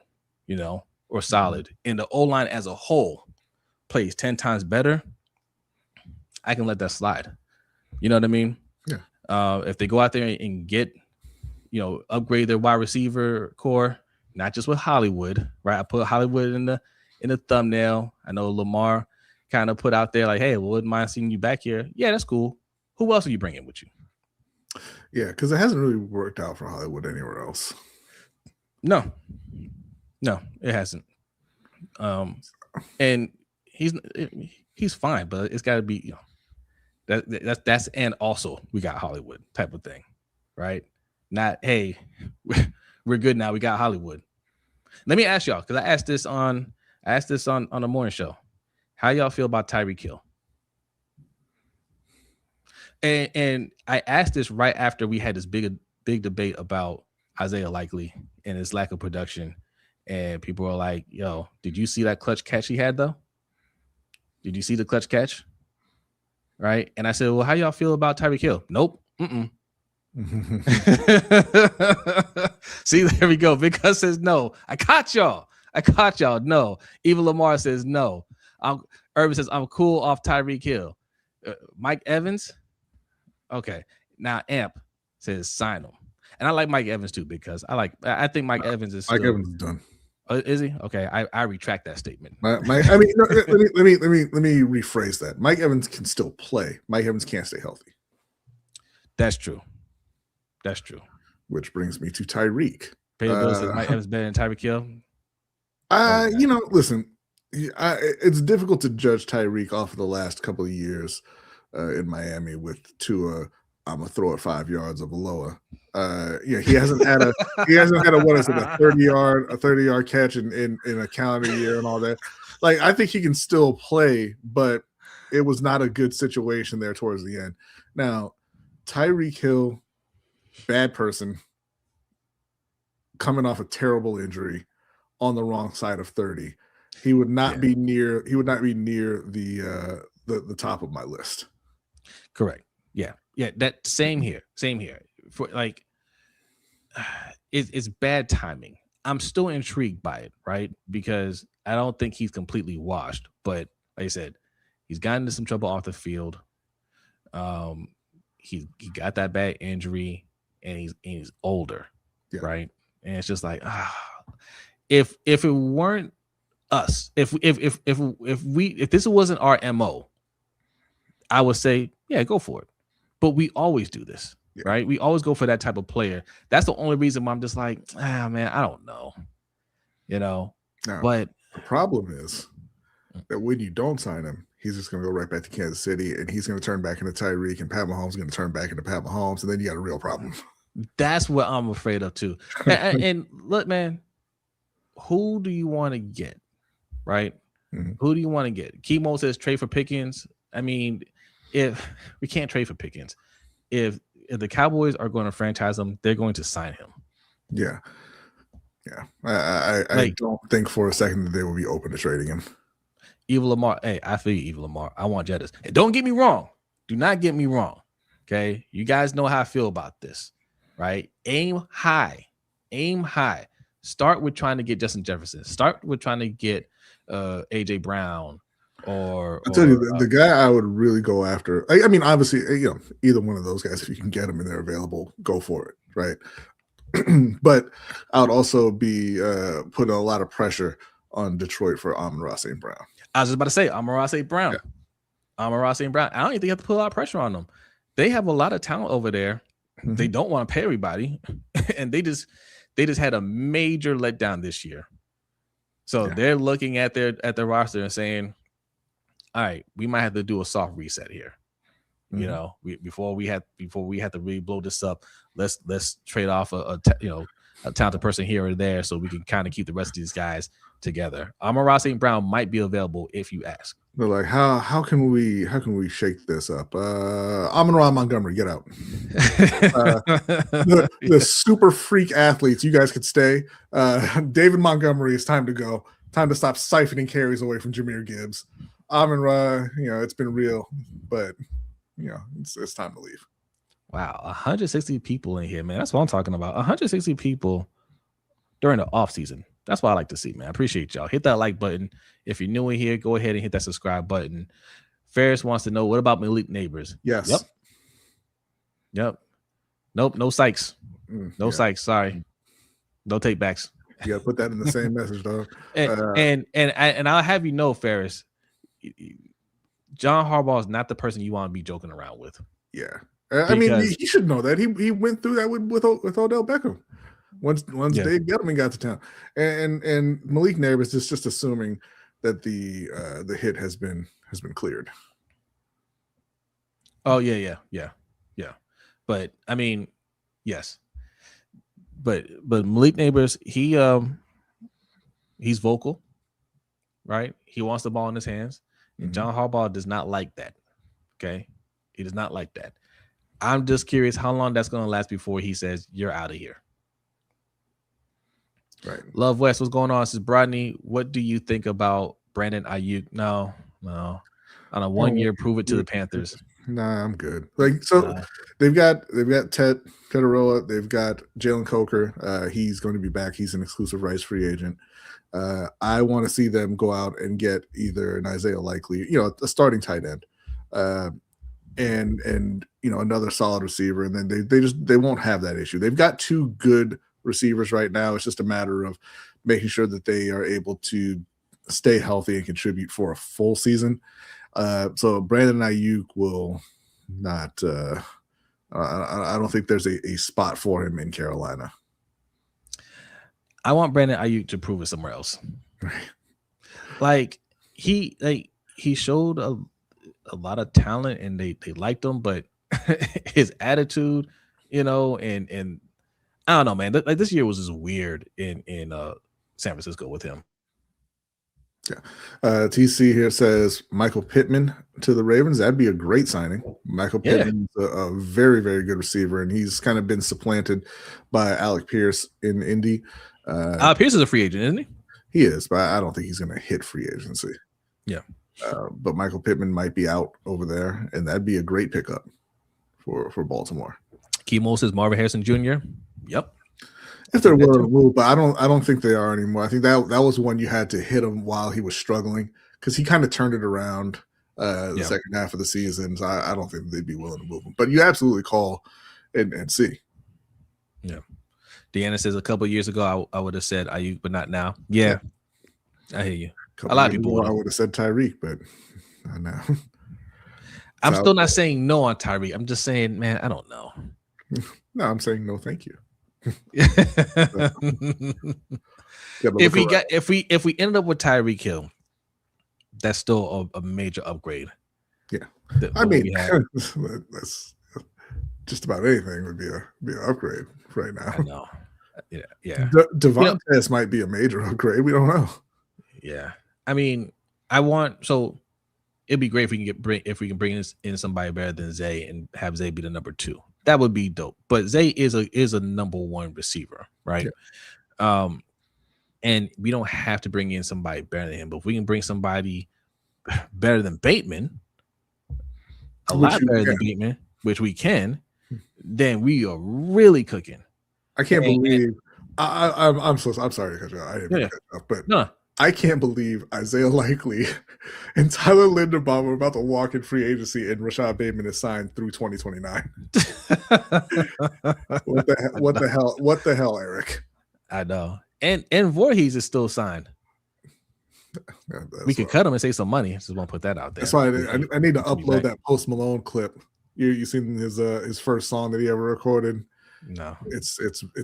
or solid. And the O-line as a whole plays 10 times better, I can let that slide. You know what I mean? Yeah. If they go out there and get, upgrade their wide receiver core, not just with Hollywood, right? I put Hollywood in the thumbnail. I know Lamar kind of put out there like, hey, wouldn't mind seeing you back here. Yeah, that's cool. Who else are you bringing with you? Yeah, because it hasn't really worked out for Hollywood anywhere else. No, it hasn't. And he's fine, but it's got to be, That's and also we got Hollywood type of thing, right? Not, hey, we're good now. We got Hollywood. Let me ask y'all, because I asked this on the morning show. How y'all feel about Tyreek Hill? And I asked this right after we had this big debate about Isaiah Likely and his lack of production. And people are like, yo, did you see that clutch catch he had, though? Did you see the clutch catch? Right? And I said, well, how y'all feel about Tyreek Hill? Nope. See, there we go. Big Gus says no. I caught y'all. No. Evil Lamar says no. Urban says I'm cool off Tyreek Hill. Mike Evans. Okay. Now Amp says sign him. And I like Mike Evans too, because I think Mike Evans is Mike Evans is done. Is he? Okay. I retract that statement. Let me rephrase that. Mike Evans can still play. Mike Evans can't stay healthy. That's true. Which brings me to Tyreek. Mike Evans better than Tyreek Hill. Listen, it's difficult to judge Tyreek off of the last couple of years in Miami with Tua. I'm gonna throw it 5 yards of Aloha. He hasn't had a 30-yard catch in a calendar year and all that. Like, I think he can still play, but it was not a good situation there towards the end. Now, Tyreek Hill, bad person, coming off a terrible injury on the wrong side of 30. He would not be near the top of my list. Correct. Yeah. That same here. For like, it's bad timing. I'm still intrigued by it, right? Because I don't think he's completely washed. But like I said, he's gotten into some trouble off the field. He got that bad injury, and he's older, right? And it's just like, if it weren't us, if this wasn't our MO, I would say, yeah, go for it. But we always do this, right? We always go for that type of player. That's the only reason why I'm just like, man, I don't know, Now, but the problem is that when you don't sign him, he's just going to go right back to Kansas City, and he's going to turn back into Tyreek, and Pat Mahomes is going to turn back into Pat Mahomes, and then you got a real problem. That's what I'm afraid of too. And look, man, who do you want to get, right? Mm-hmm. Who do you want to get? Kimo says trade for Pickens. I mean, if we can't trade for Pickens, if the Cowboys are going to franchise him, they're going to sign him. Yeah. I don't think for a second that they will be open to trading him. Evil Lamar. Hey, I feel you, Evil Lamar. I want Jettas. And don't get me wrong. Do not get me wrong. Okay. You guys know how I feel about this, right? Aim high. Start with trying to get Justin Jefferson. Start with trying to get AJ Brown. I'll tell you, the guy I would really go after. I mean, obviously, either one of those guys, if you can get them and they're available, go for it, right? But I would also be putting a lot of pressure on Detroit for Amon-Ra St. Brown. I was just about to say Amon-Ra St. Brown. Yeah. Amon-Ra St. Brown. I don't even think you have to put a lot of pressure on them. They have a lot of talent over there. Mm-hmm. They don't want to pay everybody, and they just had a major letdown this year. So they're looking at their roster and saying, all right, we might have to do a soft reset here. Mm-hmm. Before we have to really blow this up, let's trade off a talented person here or there so we can kind of keep the rest of these guys together. Amon-Ra St. Brown might be available if you ask. They're like, how can we shake this up? Amon-Ra Montgomery, get out. The super freak athletes, you guys could stay. David Montgomery, it's time to go. Time to stop siphoning carries away from Jahmyr Gibbs. Amon-Ra, it's been real, but it's time to leave. Wow, 160 people in here, man. That's what I'm talking about. 160 people during the off season. That's what I like to see, man. I appreciate y'all. Hit that like button. If you're new in here, go ahead and hit that subscribe button. Ferris wants to know, what about Malik Neighbors? Yes. Yep. Nope. No Sykes. No Sykes. Sorry. No take backs. You gotta put that in the same message, dog. And I'll have you know, Ferris, John Harbaugh is not the person you want to be joking around with. Yeah. I mean, he should know that. He went through that with Odell Beckham. Once Dave Gettleman got to town, and Malik Neighbors is just assuming that the hit has been cleared. Oh yeah. But I mean, yes. But Malik Neighbors, he's vocal, right? He wants the ball in his hands. And John Harbaugh does not like that. Okay. He does not like that. I'm just curious how long that's going to last before he says, you're out of here. Right. Love West, what's going on? This is Brodny. What do you think about Brandon Ayuk? No. On a 1 year, prove it to the Panthers. Nah, I'm good. Like, so they've got Ted Federoa, they've got Jalen Coker. He's going to be back. He's an exclusive rights free agent. I want to see them go out and get either an Isaiah Likely, a starting tight end, and another solid receiver, and then they won't have that issue. They've got two good receivers right now. It's just a matter of making sure that they are able to stay healthy and contribute for a full season. So Brandon Ayuk will not. I don't think there's a spot for him in Carolina. I want Brandon Ayuk to prove it somewhere else. Like he showed a lot of talent and they liked him, but his attitude, and I don't know, man. Like this year was just weird in San Francisco with him. Yeah. TC here says Michael Pittman to the Ravens. That'd be a great signing. Michael Pittman's a very, very good receiver, and he's kind of been supplanted by Alec Pierce in Indy. Pierce is a free agent, isn't he? He is, but I don't think he's going to hit free agency. Yeah. But Michael Pittman might be out over there, and that'd be a great pickup for Baltimore. Kimo says Marvin Harrison Jr. Yep. If there were a move, but I don't think they are anymore. I think that was one you had to hit him while he was struggling, because he kind of turned it around the second half of the season. So I don't think they'd be willing to move him. But you absolutely call and see. Yeah. Deanna says a couple of years ago I would have said Ayuk, but not now. Yeah. I hear you. A lot of people I would have said Tyreek, but not now. I'm still not saying no on Tyreek. I'm just saying, man, I don't know. No, I'm saying no, thank you. if we ended up with Tyreek Hill, that's still a major upgrade. Yeah, I mean, that's just about anything would be an upgrade right now. I know. Yeah. Devontae might be a major upgrade. We don't know. Yeah, I mean, it'd be great if we can bring in somebody better than Zay and have Zay be the number 2. That would be dope. But Zay is a number 1 receiver, right? Yeah. And we don't have to bring in somebody better than him. But if we can bring somebody better than Bateman, lot better than Bateman, which we can, then we are really cooking. I can't believe. I'm sorry to cut you off. I didn't cut you off, but no. I can't believe Isaiah Likely and Tyler Linderbaum are about to walk in free agency, and Rashad Bateman is signed through 2029. What the hell, Eric? I know. And Voorhees is still signed. We could cut him and save some money. Just won't put that out there. That's why I need to upload that Post Malone clip. You seen his first song that he ever recorded? No, it's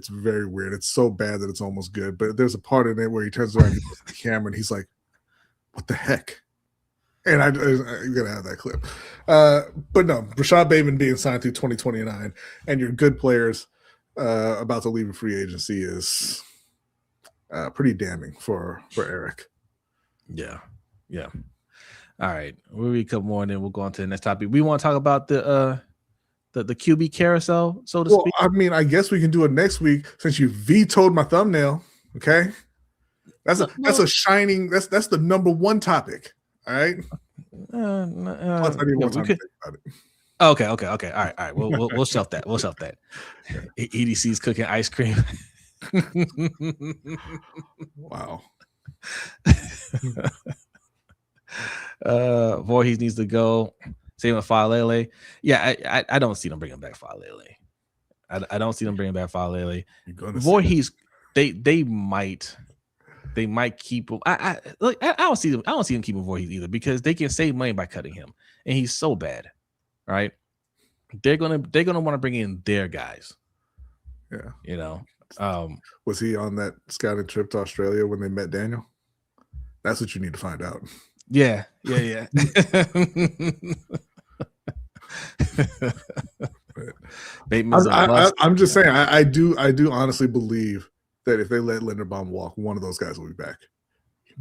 very weird. It's so bad that it's almost good. But there's a part in it where he turns around and looks at the camera and he's like, "What the heck?" And I'm gonna have that clip. But no, Rashad Bateman being signed through 2029, and your good players about to leave a free agency is pretty damning for Eric. Yeah. All right, we'll read a couple more and then we'll go on to the next topic. We want to talk about the QB carousel, so to speak. I mean, I guess we can do it next week since you vetoed my thumbnail. Okay, that's a shining. That's the number 1 topic. All right. Plus, I need more time to think about it. Okay. All right. We'll shelf that. We'll shelf that. EDC's cooking ice cream. Wow. Voorhees needs to go. Same with Falele. Yeah, I don't see them bringing back Falele. I don't see them bringing back Falele. Voorhees, they might keep him. I don't see them keeping Voorhees either, because they can save money by cutting him, and he's so bad, right? They're gonna want to bring in their guys. Yeah, was he on that scouting trip to Australia when they met Daniel? That's what you need to find out. Yeah. I'm just saying, I do honestly believe that if they let Linderbaum walk, one of those guys will be back.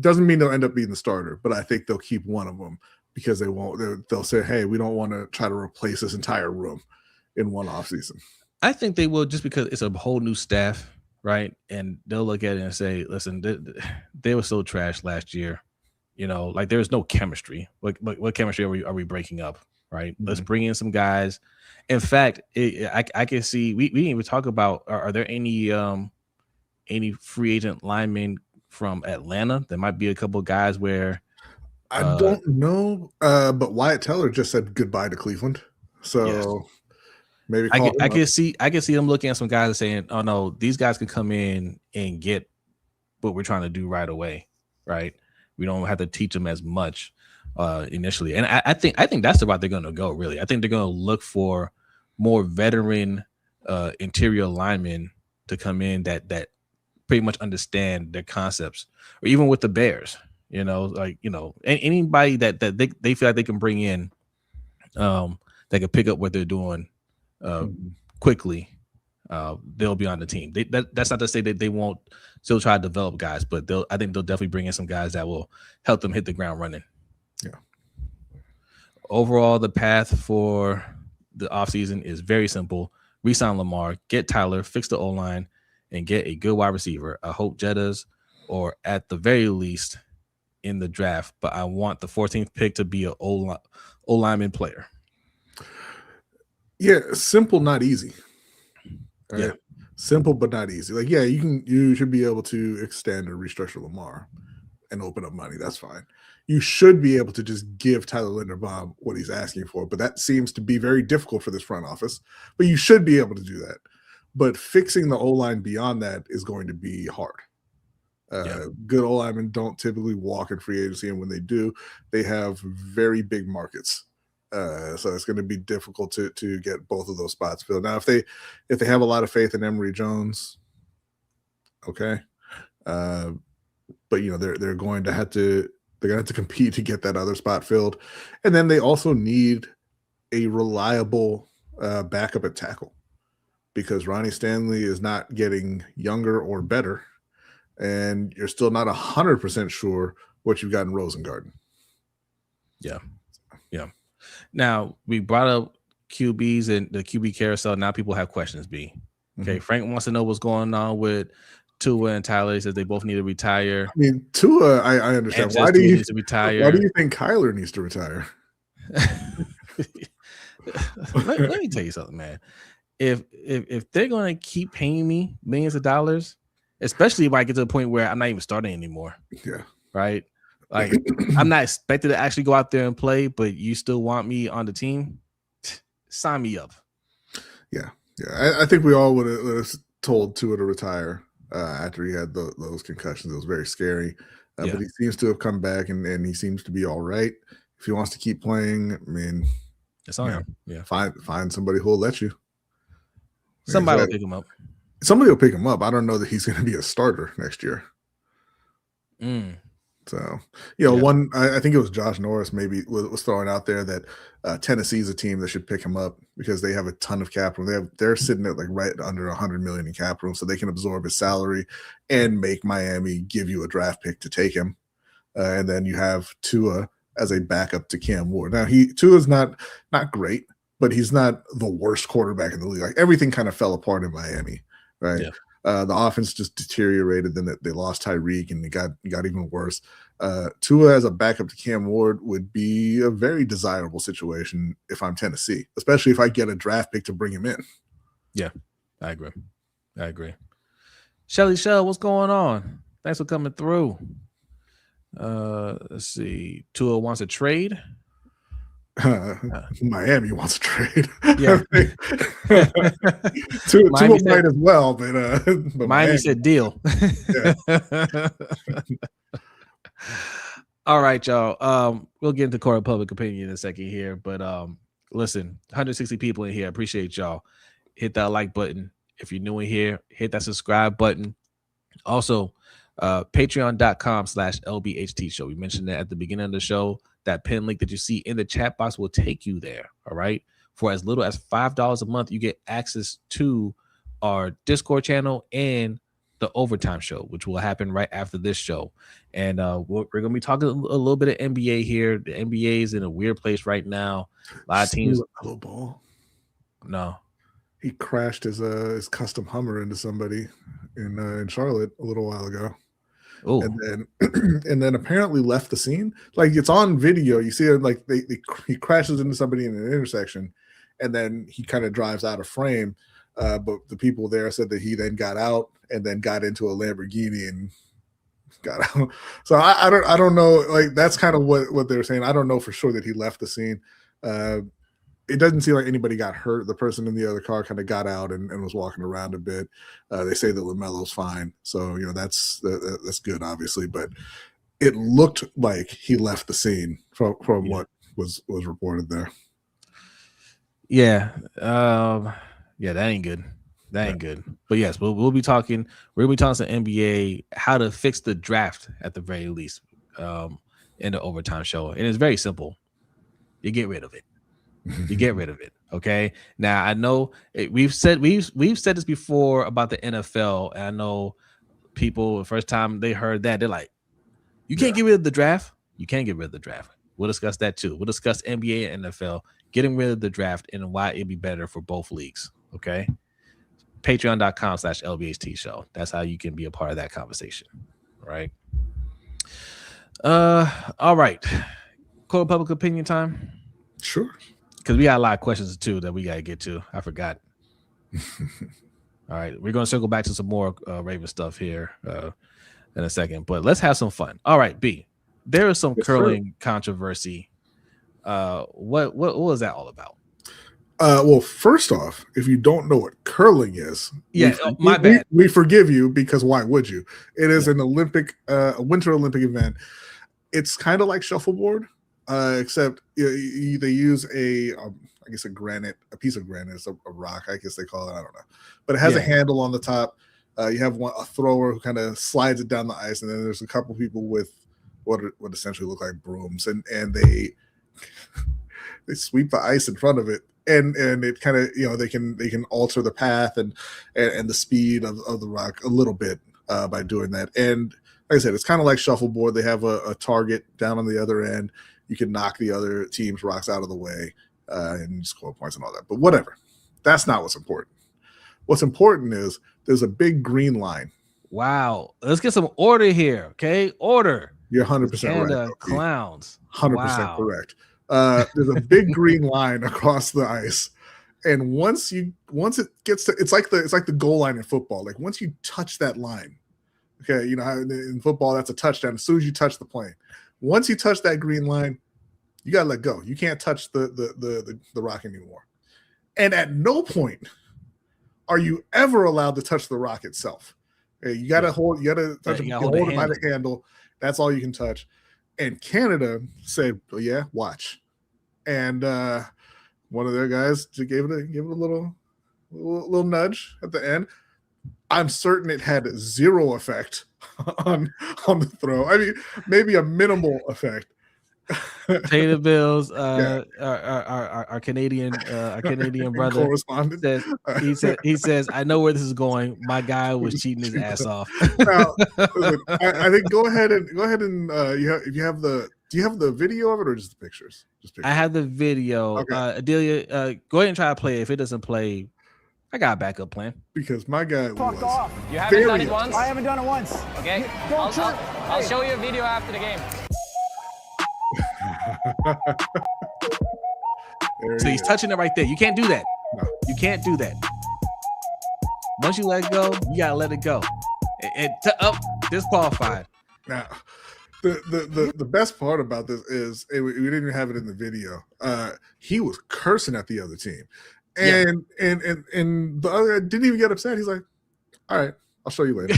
Doesn't mean they'll end up being the starter, but I think they'll keep one of them because they'll say, hey, we don't want to try to replace this entire room in one offseason. I think they will, just because it's a whole new staff, right? And they'll look at it and say, listen, they were so trash last year. You know, like there's no chemistry. What chemistry are we breaking up, right? Mm-hmm. Let's bring in some guys. In fact, I can see we didn't even talk about, are there any free agent linemen from Atlanta? There might be a couple of guys where I don't know, but Wyatt Teller just said goodbye to Cleveland, so yes. Maybe I can see them looking at some guys and saying, "Oh no, these guys can come in and get what we're trying to do right away, right? We don't have to teach them as much initially." And I think that's the route they're going to go. Really, I think they're going to look for more veteran interior linemen to come in that pretty much understand their concepts, or even with the Bears, anybody that they feel like they can bring in, that can pick up what they're doing quickly, they'll be on the team. That's not to say that they won't still try to develop guys, but I think they'll definitely bring in some guys that will help them hit the ground running. Yeah. Overall, the path for the offseason is very simple. Re-sign Lamar, get Tyler, fix the O-line, and get a good wide receiver. I hope Jettas, or at the very least in the draft, but I want the 14th pick to be an O-lineman player. Yeah, simple, not easy. Right? Yeah. Simple, but not easy. Like, yeah, you should be able to extend or restructure Lamar and open up money. That's fine. You should be able to just give Tyler Linderbaum what he's asking for, but that seems to be very difficult for this front office. But you should be able to do that. But fixing the O-line beyond that is going to be hard. Good O-linemen don't typically walk in free agency, and when they do, they have very big markets. So it's going to be difficult to get both of those spots filled. Now, if they have a lot of faith in Emory Jones, okay, but they're going to have to compete to get that other spot filled, and then they also need a reliable backup at tackle, because Ronnie Stanley is not getting younger or better, and you're still not 100% sure what you've got in Rosengarten. Yeah. Now, we brought up QBs and the QB carousel. Now people have questions, B. Okay, Frank wants to know what's going on with Tua and Tyler. He says they both need to retire. I mean, Tua, I understand. Why do you need to retire? Why do you think Kyler needs to retire? let me tell you something, man. If they're going to keep paying me millions of dollars, especially if I get to the point where I'm not even starting anymore. Yeah. Right? Like, I'm not expected to actually go out there and play, but you still want me on the team? Sign me up. Yeah. I think we all would have told Tua to retire after he had those concussions. It was very scary. But he seems to have come back, and he seems to be all right. If he wants to keep playing, I mean, it's on him. Yeah. Find somebody who will let you. Somebody will pick him up. Somebody will pick him up. I don't know that he's going to be a starter next year. So, one, I think it was Josh Norris maybe was throwing out there that Tennessee's a team that should pick him up because they have a ton of cap room. They're sitting at like right under $100 million in cap room, so they can absorb his salary and make Miami give you a draft pick to take him. And then you have Tua as a backup to Cam Ward. Now, Tua's not great, but he's not the worst quarterback in the league. Like, everything kind of fell apart in Miami, right? Yeah. The offense just deteriorated. Then they lost Tyreek, and it got even worse. Tua as a backup to Cam Ward would be a very desirable situation if I'm Tennessee, especially if I get a draft pick to bring him in. Yeah, I agree. Shelly Shell, what's going on? Thanks for coming through. Let's see. Tua wants a trade. Miami wants a trade. Yeah. Tua might as well, but Miami said deal. Yeah. All right, y'all. We'll get into court of public opinion in a second here, but listen, 160 people in here. I appreciate y'all. Hit that like button. If you're new in here, hit that subscribe button. Also, patreon.com/LBHT Show. We mentioned that at the beginning of the show. That pin link that you see in the chat box will take you there. All right. For as little as $5 a month, you get access to our Discord channel and the Overtime Show, which will happen right after this show. And we're going to be talking a little bit of NBA here. The NBA is in a weird place right now. A lot of teams. No, he crashed his custom Hummer into somebody in Charlotte a little while ago. Oh, and then apparently left the scene. Like, it's on video. You see it, like he crashes into somebody in an intersection, and then he kind of drives out of frame. But the people there said that he then got out and then got into a Lamborghini and got out. So I don't know. Like, that's kind of what they're saying. I don't know for sure that he left the scene. It doesn't seem like anybody got hurt. The person in the other car kind of got out and was walking around a bit. They say that LaMelo's fine. So, that's good, obviously. But it looked like he left the scene from what was reported there. Yeah. Yeah, that ain't good. That ain't good. But yes, we'll be talking. We're gonna be talking some NBA, how to fix the draft at the very least, in the Overtime Show. And it's very simple. You get rid of it. You get rid of it. Okay. Now I know we've said this before about the NFL, and I know people the first time they heard that, they're like, "You can't get rid of the draft." You can't get rid of the draft. We'll discuss that too. We'll discuss NBA and NFL getting rid of the draft and why it'd be better for both leagues. Okay. Patreon.com/LBHT Show. That's how you can be a part of that conversation. Right. All right. Court of public opinion time. Sure. Because we got a lot of questions too that we got to get to. I forgot. All right. We're going to circle back to some more Raven stuff here in a second, but let's have some fun. All right, B. There is some curling controversy. What was that all about? Well, first off, if you don't know what curling is, my bad. We forgive you, because why would you? It is an Olympic, a Winter Olympic event. It's kind of like shuffleboard, except they use a piece of granite. It's a rock, I guess they call it. I don't know, but it has a handle on the top. You have a thrower who kind of slides it down the ice, and then there's a couple people with what essentially look like brooms, and they sweep the ice in front of it. And it kind of, they can alter the path and the speed of the rock a little bit by doing that. And like I said, it's kind of like shuffleboard. They have a target down on the other end. You can knock the other team's rocks out of the way and score points and all that. But whatever. That's not what's important. What's important is there's a big green line. Wow. Let's get some order here. Okay. Order. You're 100% right. Clowns. 100% correct. There's a big green line across the ice, and once it gets to, it's like the goal line in football. Like, once you touch that line, okay, in football that's a touchdown. As soon as you touch the plane, once you touch that green line, you gotta let go. You can't touch the rock anymore. And at no point are you ever allowed to touch the rock itself. Okay, you gotta hold. You gotta touch it. You hold it by the handle. That's all you can touch. And Canada said, "Oh yeah, watch." And one of their guys gave it a little nudge at the end. I'm certain it had zero effect on the throw. I mean, maybe a minimal effect. Taylor Bills, our Canadian brother says, he says, "I know where this is going. My guy was cheating his ass off." Now, listen, I think go ahead and do you have the video of it or just the pictures? I have the video. Okay. Adelia, go ahead and try to play it. If it doesn't play, I got a backup plan. Because my guy fuck off. You haven't done it once? I haven't done it once. Okay. I'll show you a video after the game. So he's touching it right there. You can't do that. No. You can't do that. Once you let it go, you gotta let it go. Disqualified. Now, the best part about this is we didn't even have it in the video. He was cursing at the other team, and the other guy didn't even get upset. He's like, "All right, I'll show you later."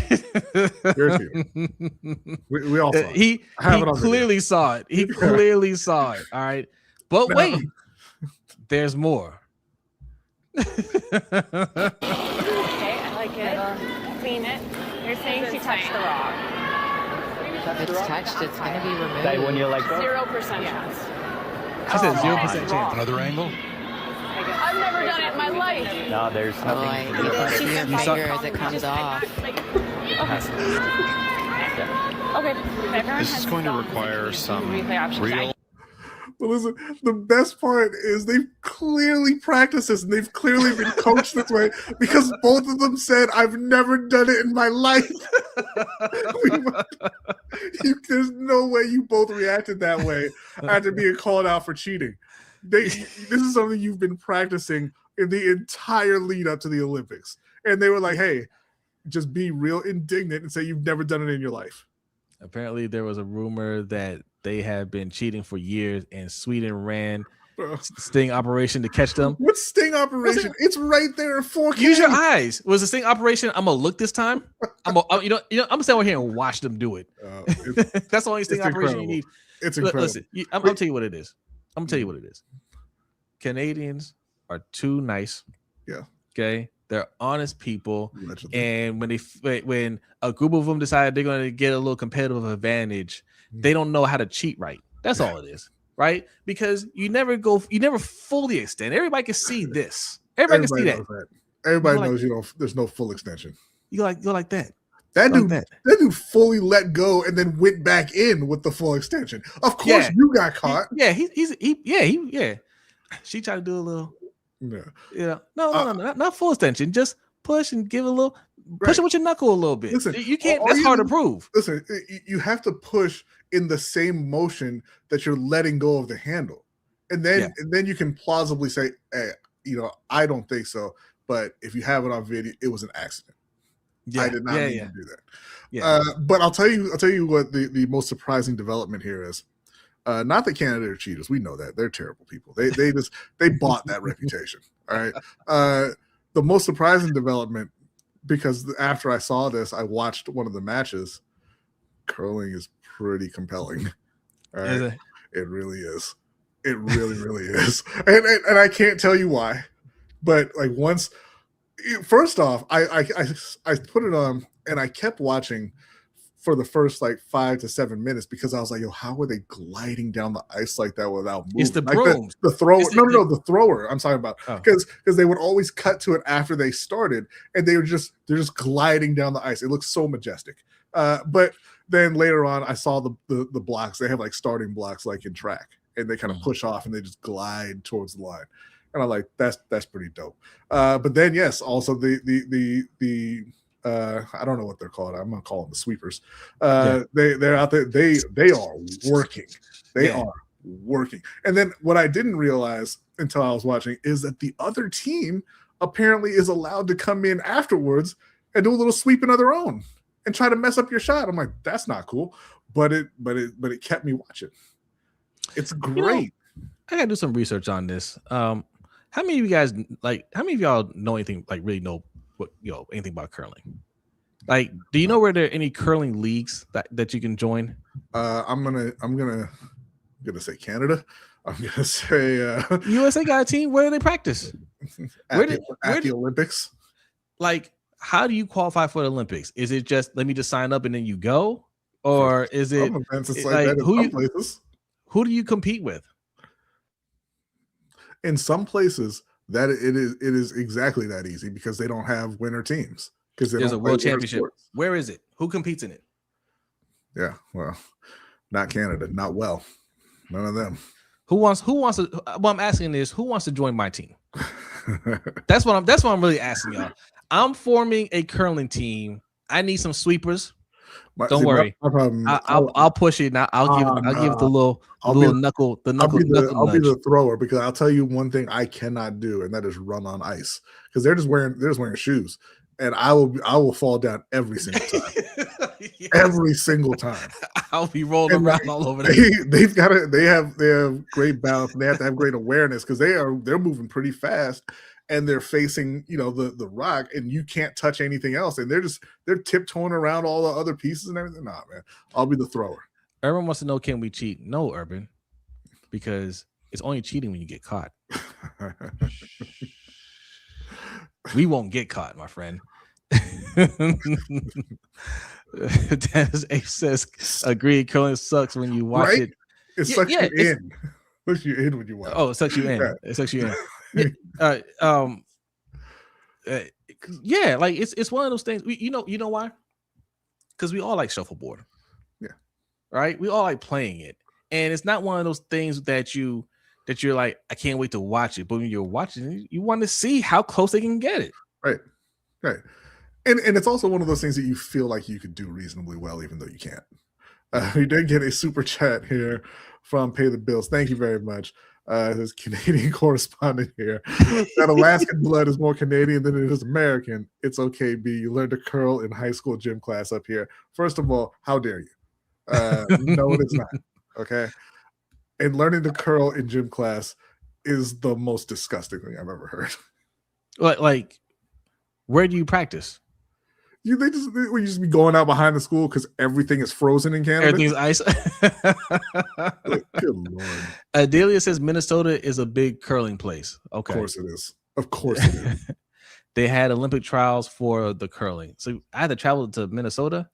we all saw it. He clearly saw it. He clearly saw it. All right, but wait, there's more. Okay, I like it. Clean it. You're saying she touched the rock. If it's touched, it's going to be removed. When you 0% chance. She said 0% chance. Another angle. I've never done it in my life. No, there's nothing. You didn't see your finger as it comes off. Okay. This is going to require some real. Well, listen, the best part is they've clearly practiced this and they've clearly been coached this way because both of them said, I've never done it in my life. There's no way you both reacted that way after being called out for cheating. This is something you've been practicing in the entire lead up to the Olympics. And they were like, hey, just be real indignant and say you've never done it in your life. Apparently, there was a rumor that they had been cheating for years, and Sweden ran sting operation to catch them. What sting operation? It's right there in 4K. Use your eyes. Was the sting operation? I'm gonna look this time. I'm gonna stand over here and watch them do it. That's the only sting operation you need. It's incredible. Listen, I'm gonna tell you what it is. Canadians are too nice. Yeah. Okay. They're honest people, and when a group of them decide they're going to get a little competitive advantage, they don't know how to cheat right. That's all it is, right? Because you never fully extend. Everybody can see this. Everybody can see that. Everybody knows there's no full extension. You're like that. That dude fully let go and then went back in with the full extension. Of course, you got caught. She tried to do a little. Yeah. No, not full extension. Just push and give a little. Push it with your knuckle a little bit. Listen, you can't. That's hard to prove. Listen, you have to push in the same motion that you're letting go of the handle, and then you can plausibly say, "Hey, I don't think so." But if you have it on video, it was an accident. I did not mean to do that. But I'll tell you what the most surprising development here is. Not that Canada are cheaters. We know that. They're terrible people. They bought that reputation. All right. The most surprising development, because after I saw this, I watched one of the matches. Curling is pretty compelling. All right. It really is. It really, really is. And I can't tell you why. But first off, I put it on and I kept watching for the first 5 to 7 minutes because I was like, yo, how are they gliding down the ice like that without moving? It's the brooms. The thrower. No, the thrower I'm talking about. Because they would always cut to it after they started and they're just gliding down the ice. It looks so majestic. But then later on I saw the blocks. They have starting blocks like in track and they kind of push off and they just glide towards the line. And I'm like, that's pretty dope. But then yes, also the I don't know what they're called. I'm gonna call them the sweepers. They're out there. They are working. They are working. And then what I didn't realize until I was watching is that the other team apparently is allowed to come in afterwards and do a little sweeping of their own and try to mess up your shot. I'm like, that's not cool. But it kept me watching. It's great. I gotta do some research on this. How many of you guys how many of y'all know anything really know anything about curling? Do you know where there are any curling leagues that you can join? I'm gonna say Canada. I'm gonna say USA got a team. Where do they practice? At the Olympics. How do you qualify for the Olympics? Is it just let me just sign up and then you go, or is it who do you compete with? In some places, that it is exactly that easy because they don't have winner teams. Because there's a world championship. Where is it? Who competes in it? Yeah, well, not Canada, not well, none of them. Who wants to? What I'm asking is, who wants to join my team? That's what I'm really asking y'all. I'm forming a curling team. I need some sweepers. Don't worry. I'll push it now. I'll give it the little knuckle. I'll be the thrower because I'll tell you one thing I cannot do, and that is run on ice because they're just wearing shoes, and I will fall down every single time. Yes. Every single time. I'll be rolling around all over there. They have great balance and they have to have great awareness because they're moving pretty fast. And they're facing, the rock, and you can't touch anything else. And they're tiptoeing around all the other pieces and everything. Nah, man, I'll be the thrower. Urban wants to know, can we cheat? No, Urban, because it's only cheating when you get caught. We won't get caught, my friend. Dennis A says, agreed. Curling sucks when you watch it. It sucks you in. Puts you in when you watch. Oh, it sucks you in. Yeah. It sucks you in. Yeah, like it's one of those things. You know why? Because we all like shuffleboard. Yeah. Right. We all like playing it, and it's not one of those things that you're like, I can't wait to watch it. But when you're watching it, you want to see how close they can get it. Right. Right. And it's also one of those things that you feel like you could do reasonably well, even though you can't. We did get a super chat here from Pay the Bills. Thank you very much. This Canadian correspondent here. That Alaskan blood is more Canadian than it is American. It's okay, B. You learned to curl in high school gym class up here. First of all, how dare you? No, it is not. Okay. And learning to curl in gym class is the most disgusting thing I've ever heard. Like, where do you practice? We just be going out behind the school because everything is frozen in Canada. Everything's ice. Good Lord. Adelia says Minnesota is a big curling place. Okay. Of course it is. Of course it is. They had Olympic trials for the curling. So I had to travel to Minnesota.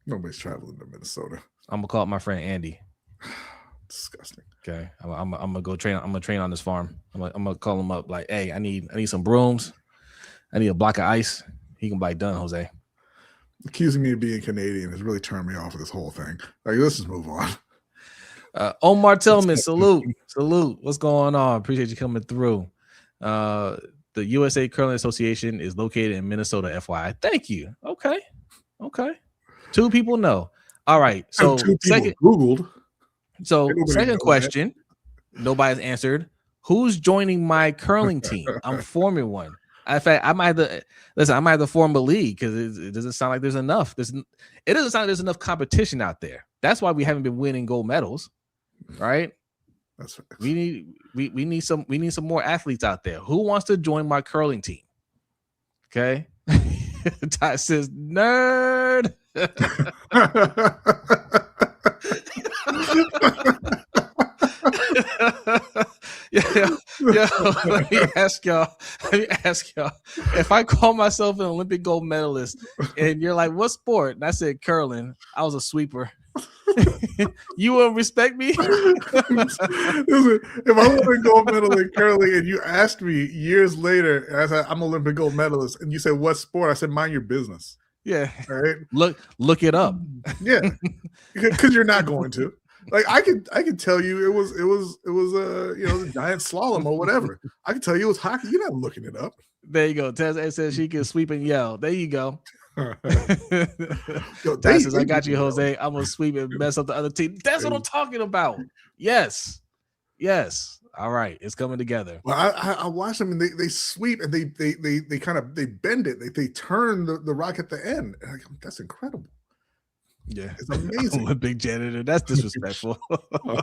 Nobody's traveling to Minnesota. I'm gonna call up my friend Andy. Disgusting. Okay. I'm gonna go train. I'm gonna train on this farm. I'm gonna call him up like, hey, I need some brooms. I need a block of ice. He can be like, done, Jose. Accusing me of being Canadian has really turned me off of this whole thing. Like, let's just move on. Omar Tillman, salute. What's going on? Appreciate you coming through. The USA Curling Association is located in Minnesota, FYI. Thank you. Okay. 2 people know. All right. So second Googled. So second question, nobody's answered. Who's joining my curling team? I'm forming one. In fact, I might have to form a league because it doesn't sound like there's enough. It doesn't sound like there's enough competition out there. That's why we haven't been winning gold medals, right? That's right. We need some more athletes out there. Who wants to join my curling team? Okay. Ty says nerd. Yeah. Let me ask y'all. If I call myself an Olympic gold medalist and you're like, what sport? And I said curling, I was a sweeper. You wouldn't respect me? Listen, if I won a gold medal in curling and you asked me years later, and I said, I'm an Olympic gold medalist, and you said, what sport? I said, mind your business. Yeah. All right. Look it up. Yeah. Because you're not going to. Like I could tell you it was the giant slalom or whatever. I can tell you it was hockey. You're not looking it up. There you go. Tess says she can sweep and yell. There you go. Tess says, I got you, Jose. I'm gonna sweep and mess up the other team. That's what I'm talking about. Yes. All right, it's coming together. Well, I watched them and they sweep and they bend it. They turn the rock at the end. That's incredible. Yeah, it's amazing. I'm a big janitor. That's disrespectful. Oh,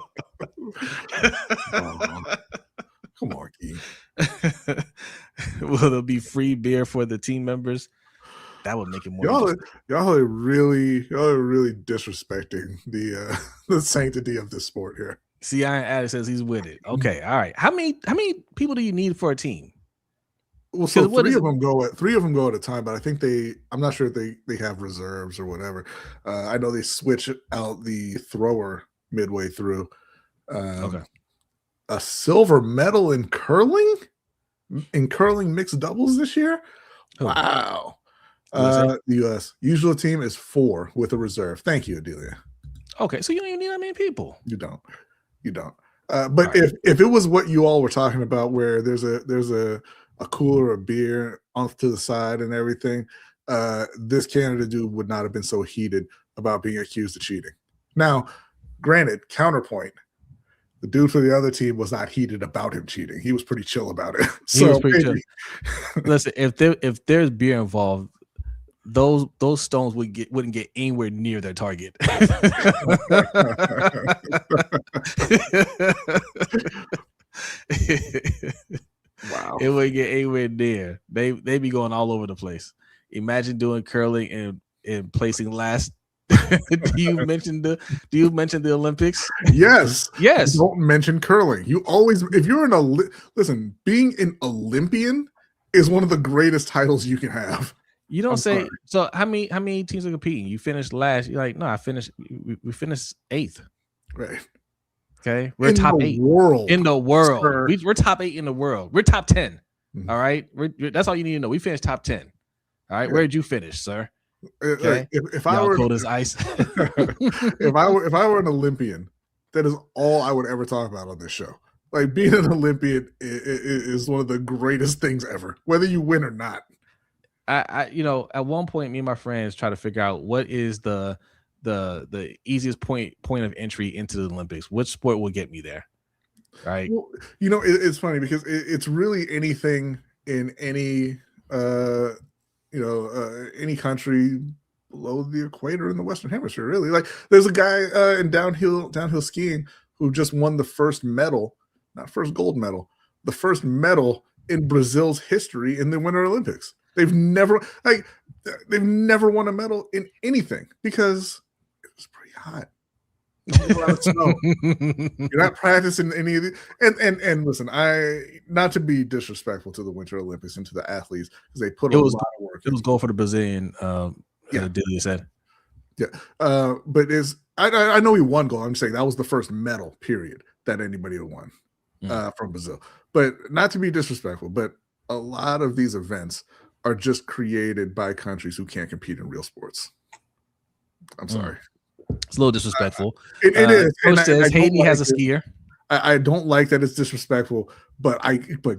come on, Key. Will there be free beer for the team members? That would make it more. Y'all are really disrespecting the sanctity of this sport here. See, Iron Addict says he's with it. Okay, all right. How many people do you need for a team? Well, so three of them go at a time, but I think I'm not sure if they have reserves or whatever. I know they switch out the thrower midway through. Okay. A silver medal in curling mixed doubles this year. Oh. Wow. The U.S. usual team is 4 with a reserve. Thank you, Adelia. Okay, so you don't even need that many people. You don't. But right. if it was what you all were talking about, where there's a cooler of beer off to the side and everything, this Canada dude would not have been so heated about being accused of cheating. Now, granted, counterpoint, the dude for the other team was not heated about him cheating. He was pretty chill about it. He was pretty chill. Listen, if there's beer involved, those stones wouldn't get anywhere near their target. Wow. It wouldn't get anywhere near. They be going all over the place. Imagine doing curling and placing last. Do you mention the Olympics? Yes. Don't mention curling. You always, if you're listen, being an Olympian is one of the greatest titles you can have. You don't say. So how many teams are competing? You finished last. You're like, no, I finished. We finished 8th. Right. Okay, we're top 8 in the world. We're top 8 in the world. We're top 10. Mm-hmm. All right, that's all you need to know. We finished top 10. All right, where did you finish, sir? Okay, if I were cold as ice. if I were an Olympian, that is all I would ever talk about on this show. Like, being an Olympian is one of the greatest things ever, whether you win or not. I at one point, me and my friends try to figure out what is the easiest point of entry into the Olympics. Which sport will get me there? Right. Well, it's funny because it's really anything in any any country below the equator in the Western Hemisphere. Really, like, there's a guy in downhill skiing who just won the first medal, not first gold medal, the first medal in Brazil's history in the Winter Olympics. They've never won a medal in anything because it was pretty hot. A lot of snow. You're not practicing any of the and listen, not to be disrespectful to the Winter Olympics and to the athletes, because they put a lot of work. It was gold for the Brazilian. Delia said. Yeah, but I know he won gold. I'm saying that was the first medal period that anybody had won from Brazil. But not to be disrespectful, but a lot of these events are just created by countries who can't compete in real sports. I'm sorry. It's a little disrespectful. It is. Coach says Haiti has a skier. I don't like that it's disrespectful, but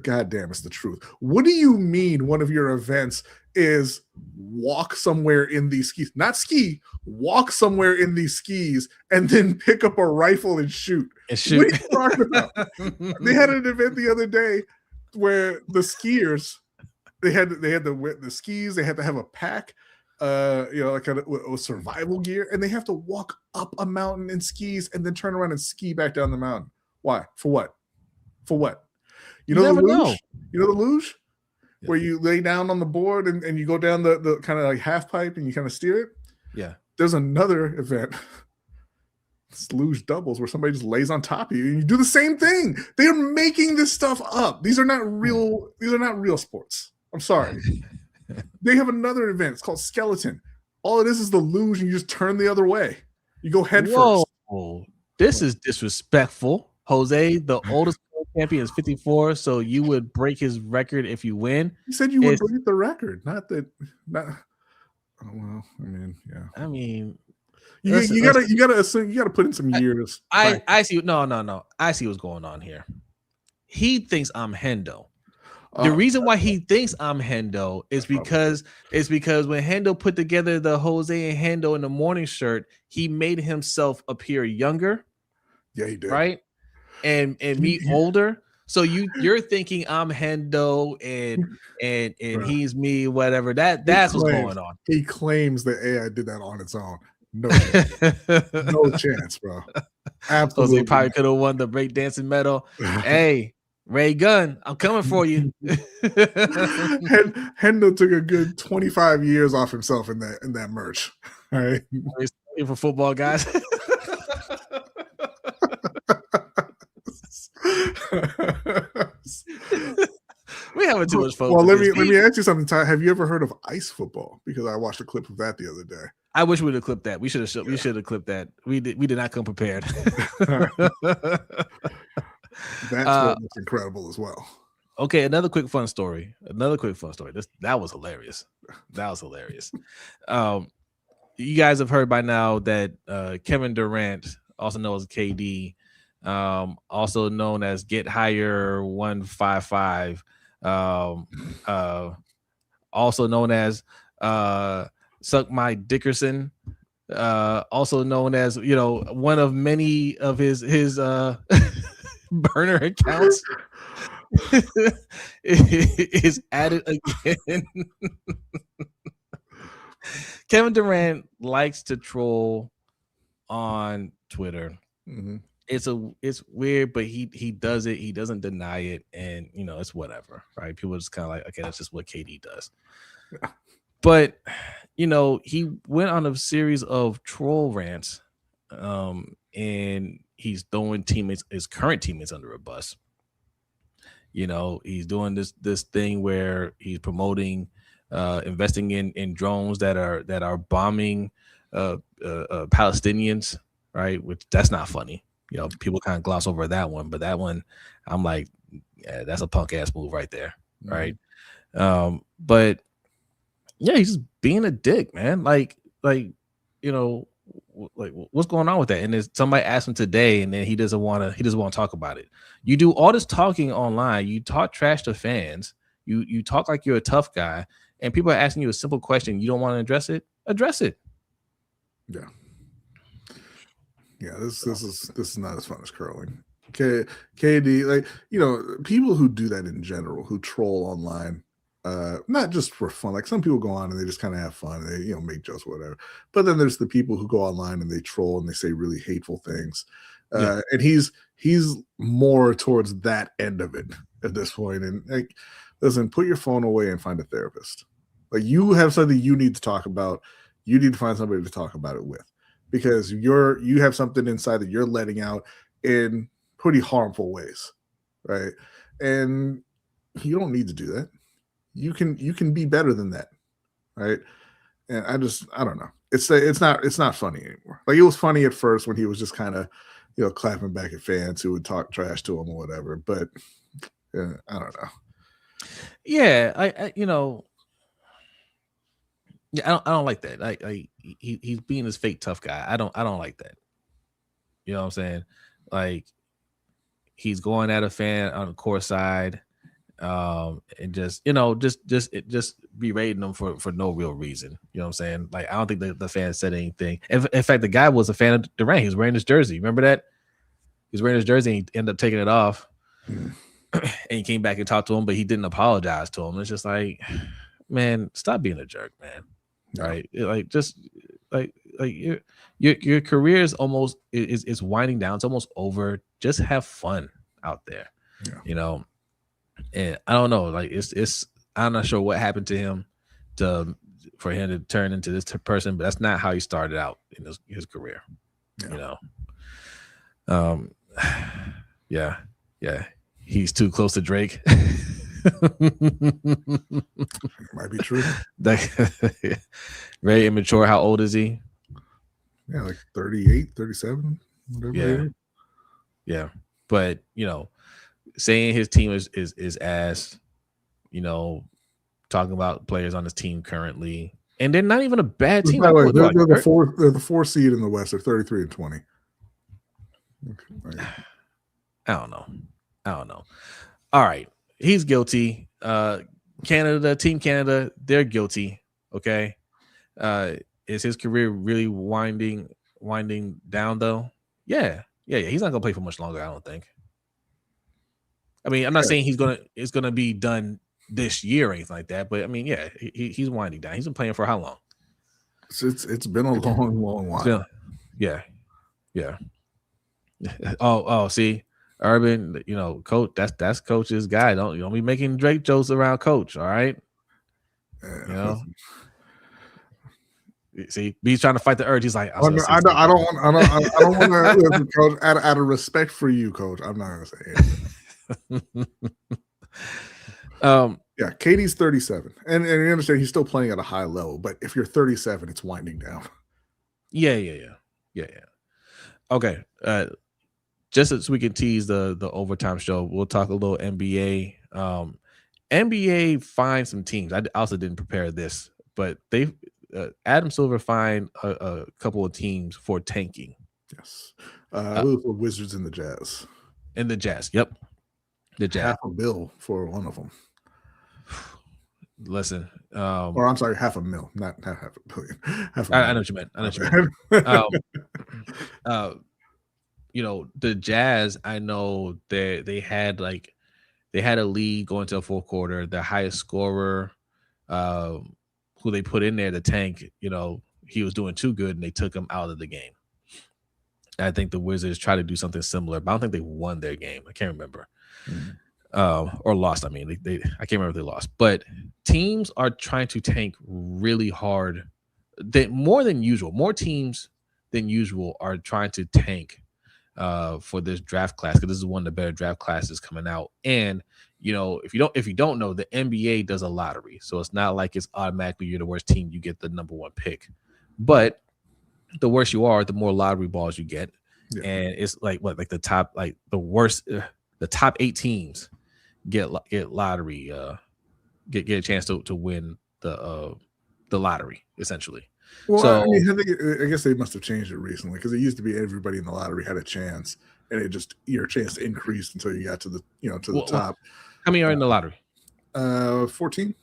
goddamn, it's the truth. What do you mean one of your events is walk somewhere in these skis? Not ski, walk somewhere in these skis and then pick up a rifle and shoot. What are you talking about? They had an event the other day where the skiers, they had the skis, they had to have a pack. Like a survival gear, and they have to walk up a mountain in skis and then turn around and ski back down the mountain. Why? For what? You know the luge? You know the luge? Yeah. Where you lay down on the board and you go down the kind of like half pipe and you kind of steer it? Yeah. There's another event. It's luge doubles where somebody just lays on top of you and you do the same thing. They're making this stuff up. These are not real sports. I'm sorry. They have another event. It's called skeleton. All it is the luge, and you just turn the other way. You go head first. This is disrespectful. Jose, the oldest champion, is 54, so you would break his record if you win. You said you would break the record, not that. Oh, well, I mean, yeah. I mean, you gotta assume, you gotta put in some years. I see. No. I see what's going on here. He thinks I'm Hendo. The reason why he thinks I'm Hendo is because when Hendo put together the Jose and Hendo in the morning shirt, he made himself appear younger. Yeah, he did. Right? And me older. So you're thinking I'm Hendo and he's me, whatever. That's what's going on. He claims that AI did that on its own. No chance. No chance, bro. Absolutely. Jose probably could have won the breakdancing medal. Hey, Ray Gunn, I'm coming for you. Hendo took a good 25 years off himself in that merch. All right. For football guys. We having too much fun. Well, let me ask you something, Ty. Have you ever heard of ice football? Because I watched a clip of that the other day. I wish we'd have clipped that. We should have clipped that. We did not come prepared. That's incredible as well. Okay, another quick fun story. That was hilarious. You guys have heard by now that Kevin Durant, also known as KD, also known as Get Higher 155, also known as Suck My Dickerson, also known as one of many of his burner accounts is added again. Kevin Durant likes to troll on Twitter. Mm-hmm. It's weird, but he does it. He doesn't deny it, and it's whatever, right? People are just kind of like, okay, that's just what KD does. But he went on a series of troll rants, and he's throwing his current teammates under a bus. He's doing this thing where he's promoting, investing in drones that are bombing Palestinians, right? Which that's not funny. You know, people kind of gloss over that one, but that one, I'm like, yeah, that's a punk ass move right there, right? But yeah, he's just being a dick, man. Like you know, like what's going on with that? And then somebody asked him today, and then he doesn't want to talk about it. You do all this talking online, you talk trash to fans, you talk like you're a tough guy, and people are asking you a simple question. You don't want to address it. Address it. Yeah. This is not as fun as curling. KD, like, you know, people who do that in general, who troll online, not just for fun. Like, some people go on and they just kind of have fun, and they, you know, make jokes or whatever. But then there's the people who go online and they troll and they say really hateful things. And he's more towards that end of it at this point. And like, listen, put your phone away and find a therapist. Like, you have something you need to talk about. You need to find somebody to talk about it with, because you have something inside that you're letting out in pretty harmful ways, right? And you don't need to do that. You can be better than that, right? And I don't know. It's not funny anymore. Like, it was funny at first when he was just kind of, you know, clapping back at fans who would talk trash to him or whatever. But I don't know. Yeah, I you know, yeah, I don't like that. Like he's being this fake tough guy. I don't like that. You know what I'm saying? Like, he's going at a fan on the court side, and just, you know, just berating them for no real reason. You know what I'm saying? Like, I don't think the fan said anything. In fact, the guy was a fan of Durant. He was wearing his jersey. Remember that? He was wearing his jersey and he ended up taking it off. And he came back and talked to him, but he didn't apologize to him. It's just like, man, stop being a jerk, man. Right? Like, just like your career is almost is winding down. It's almost over. Just have fun out there. You know. And I don't know, like, it's I'm not sure what happened to him for him to turn into this person, but that's not how he started out in his career. You know. Yeah. He's too close to Drake. Might be true. Very immature. How old is he? Yeah, like 38, 37, whatever. Yeah. But, you know, saying his team is ass, you know, talking about players on his team currently, and they're not even a bad team. By the way, they're the 4 seed in the West. They're 33-20. Okay. I don't know. All right, he's guilty. Team Canada, they're guilty. Okay, is his career really winding down though? Yeah. He's not gonna play for much longer, I don't think. I mean, I'm not saying it's gonna be done this year or anything like that, but I mean, yeah, he's winding down. He's been playing for how long? It's been a long while. Yeah. Oh, see, Urban, you know, coach. That's Coach's guy. Don't be making Drake jokes around Coach. All right, you know. See, he's trying to fight the urge. He's like, I don't want to, Coach. Out of respect for you, Coach, I'm not gonna say anything. Yeah, KD's 37, and you understand he's still playing at a high level. But if you're 37, it's winding down. Yeah. Okay, just so we can tease the overtime show, we'll talk a little NBA. NBA fined some teams. I also didn't prepare this, but they Adam Silver fined a couple of teams for tanking. Yes, the Wizards and the Jazz. And the Jazz, yep. The Jazz. $500 million for one of them. Listen, or I'm sorry, $500,000, not $500 million. I know what you meant. You know, the Jazz, I know they had a lead going to the fourth quarter. The highest scorer, who they put in there to tank, you know, he was doing too good and they took him out of the game. I think the Wizards tried to do something similar, but I don't think they won their game. I can't remember. Or lost. I mean, I can't remember if they lost. But teams are trying to tank really hard. More than usual. More teams than usual are trying to tank for this draft class, because this is one of the better draft classes coming out. And you know, if you don't know, the NBA does a lottery, so it's not like it's automatically you're the worst team, you get the number one pick. But the worse you are, the more lottery balls you get. and it's like the top, like the worst, the top 8 teams get lottery, get a chance to win the lottery essentially. Well, so I mean, I guess they must have changed it recently, because it used to be everybody in the lottery had a chance, and it just your chance increased until you got to the the top. How many are in the lottery? 14.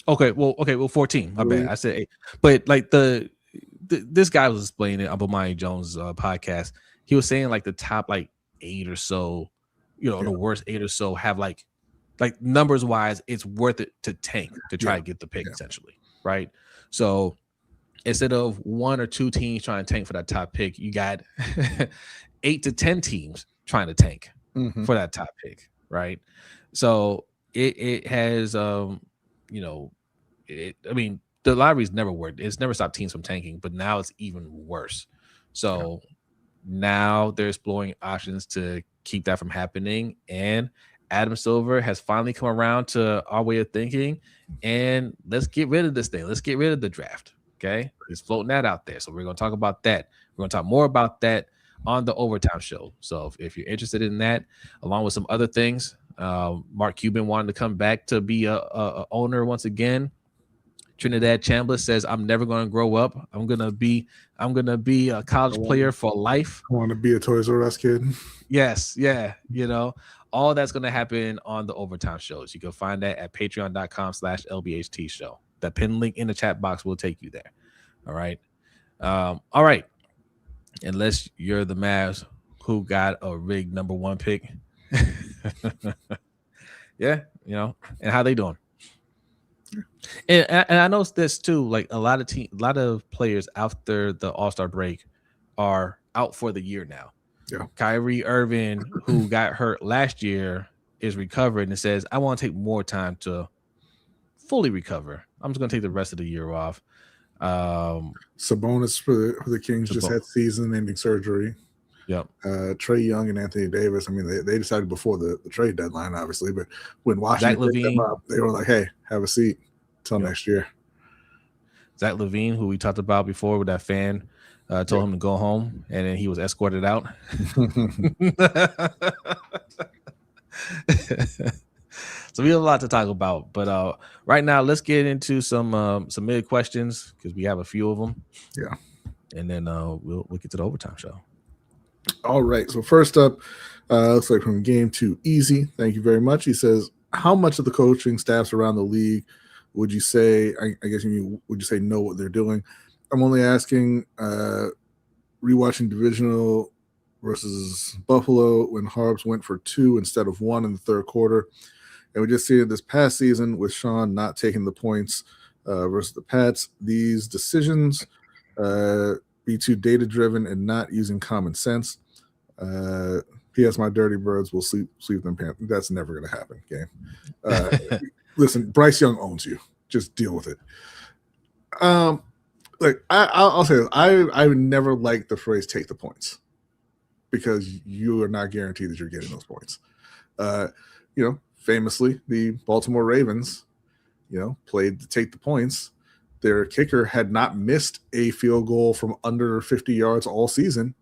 Okay, well, 14. My bad. I said 8. But like this guy was explaining it on Brodny Jones' podcast. He was saying like the top like 8 or so, the worst 8 or so have like numbers wise, it's worth it to tank to try to get the pick essentially, right? So instead of 1 or 2 teams trying to tank for that top pick, you got 8 to 10 teams trying to tank for that top pick, right? So it has I mean, the lottery's never worked. It's never stopped teams from tanking, but now it's even worse. So now they're exploring options to keep that from happening. And Adam Silver has finally come around to our way of thinking, and let's get rid of this thing. Let's get rid of the draft. Okay, he's floating that out there. So we're going to talk about that. We're going to talk more about that on the Overtime Show. So if you're interested in that, along with some other things, Mark Cuban wanted to come back to be a owner once again. Trinidad Chambliss says, "I'm never going to grow up. I'm gonna be a college player for life. I want to be a Toys R Us kid." Yes, yeah, all that's going to happen on the Overtime Shows. You can find that at patreon.com/LBHT Show. That pin link in the chat box will take you there. All right. All right. Unless you're the Mavs who got a rigged number 1 pick. Yeah, and how they doing? And I know this too. Like a lot of players after the All-Star break are out for the year now. Yeah. Kyrie Irving, who got hurt last year, is recovering and says, "I want to take more time to fully recover. I'm just going to take the rest of the year off." Sabonis for the Kings just had season-ending surgery. Yep. Trae Young and Anthony Davis. I mean, they decided before the trade deadline, obviously, but when Washington picked them up, they were like, "Hey, have a seat till next year." Zach LaVine, who we talked about before, with that fan told him to go home, and then he was escorted out. So we have a lot to talk about, but right now let's get into some submitted questions, because we have a few of them. Yeah, and then we'll get to the Overtime Show. All right. So first up, looks like from Game 2 Easy. Thank you very much. He says, "How much of the coaching staffs around the league would you say? I guess would you say know what they're doing?" I'm only asking. Rewatching divisional versus Buffalo when Harbs went for 2 instead of 1 in the third quarter. And we just see it this past season with Sean not taking the points versus the Pats. These decisions be too data-driven and not using common sense. P.S. My dirty birds will sleep them pants. That's never going to happen, game. Listen, Bryce Young owns you. Just deal with it. I'll say this. I would never like the phrase "take the points," because you are not guaranteed that you're getting those points. Famously, the Baltimore Ravens, played to take the points. Their kicker had not missed a field goal from under 50 yards all season,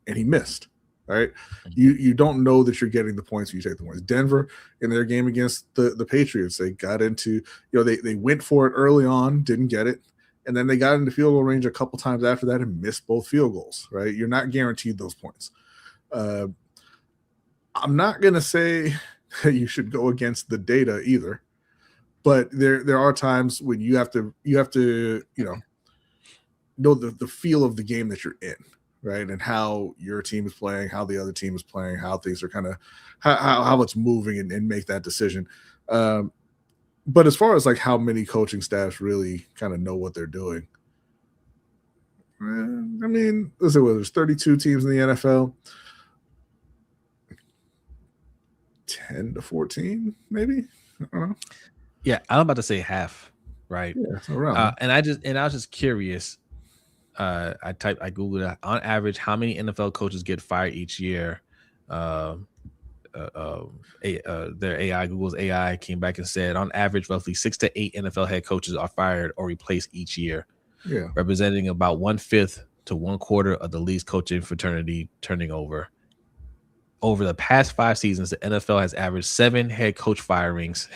and he missed. Right? You don't know that you're getting the points when you take the points. Denver, in their game against the Patriots, they got into, they went for it early on, didn't get it. And then they got into field goal range a couple times after that and missed both field goals, right? You're not guaranteed those points. I'm not going to say that you should go against the data either, but there are times when you have to know the feel of the game that you're in, right? And how your team is playing, how the other team is playing, how things are kind of how it's moving, and make that decision. But as far as like how many coaching staffs really kind of know what they're doing, I mean, let's say there's 32 teams in the NFL, 10 to 14, maybe. I don't know. Yeah, I'm about to say half, right? Yeah, around. And I was just curious. I googled it. On average, how many NFL coaches get fired each year? Their AI, Google's AI, came back and said on average roughly 6 to 8 NFL head coaches are fired or replaced each year, representing about 1/5 to 1/4 of the league's coaching fraternity turning over. Over the past 5 seasons, the NFL has averaged 7 head coach firings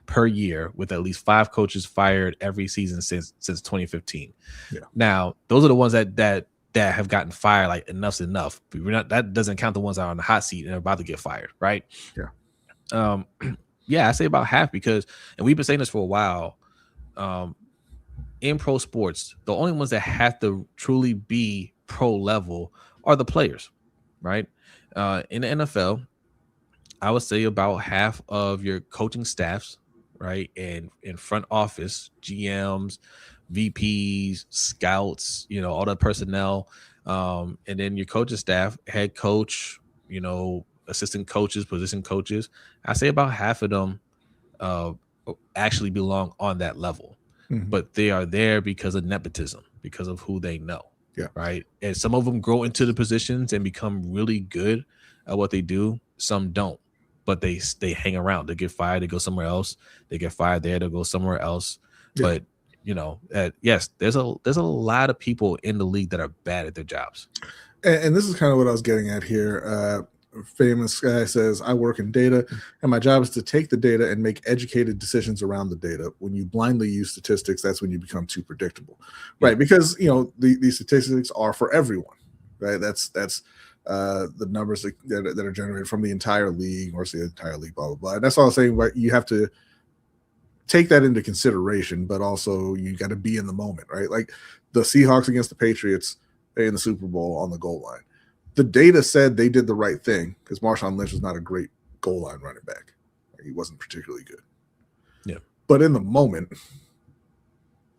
per year, with at least 5 coaches fired every season since 2015. Yeah. Now, those are the ones that have gotten fired. Like, enough's enough. But that doesn't count the ones that are on the hot seat and are about to get fired, right? Yeah. Yeah, I say about half because, and we've been saying this for a while. In pro sports, the only ones that have to truly be pro level are the players, right? In the NFL, I would say about half of your coaching staffs, right, and in front office, GMs, VPs, scouts, all the personnel, and then your coaching staff, head coach, assistant coaches, position coaches. I say about half of them actually belong on that level, but they are there because of nepotism, because of who they know. Yeah. Right. And some of them grow into the positions and become really good at what they do. Some don't, but they hang around. They get fired. They go somewhere else. They get fired there. They'll go somewhere else. Yeah. But yes, there's a lot of people in the league that are bad at their jobs. And this is kind of what I was getting at here. Famous guy says, I work in data and my job is to take the data and make educated decisions around the data. When you blindly use statistics, that's when you become too predictable, right? Because these statistics are for everyone, right? That's the numbers that are generated from the entire league, or say the entire league, blah blah blah. And that's all I'm saying. Right? You have to take that into consideration, but also you got to be in the moment, right? Like the Seahawks against the Patriots in the Super Bowl on the goal line. The data said they did the right thing because Marshawn Lynch was not a great goal line running back. He wasn't particularly good. Yeah. But in the moment,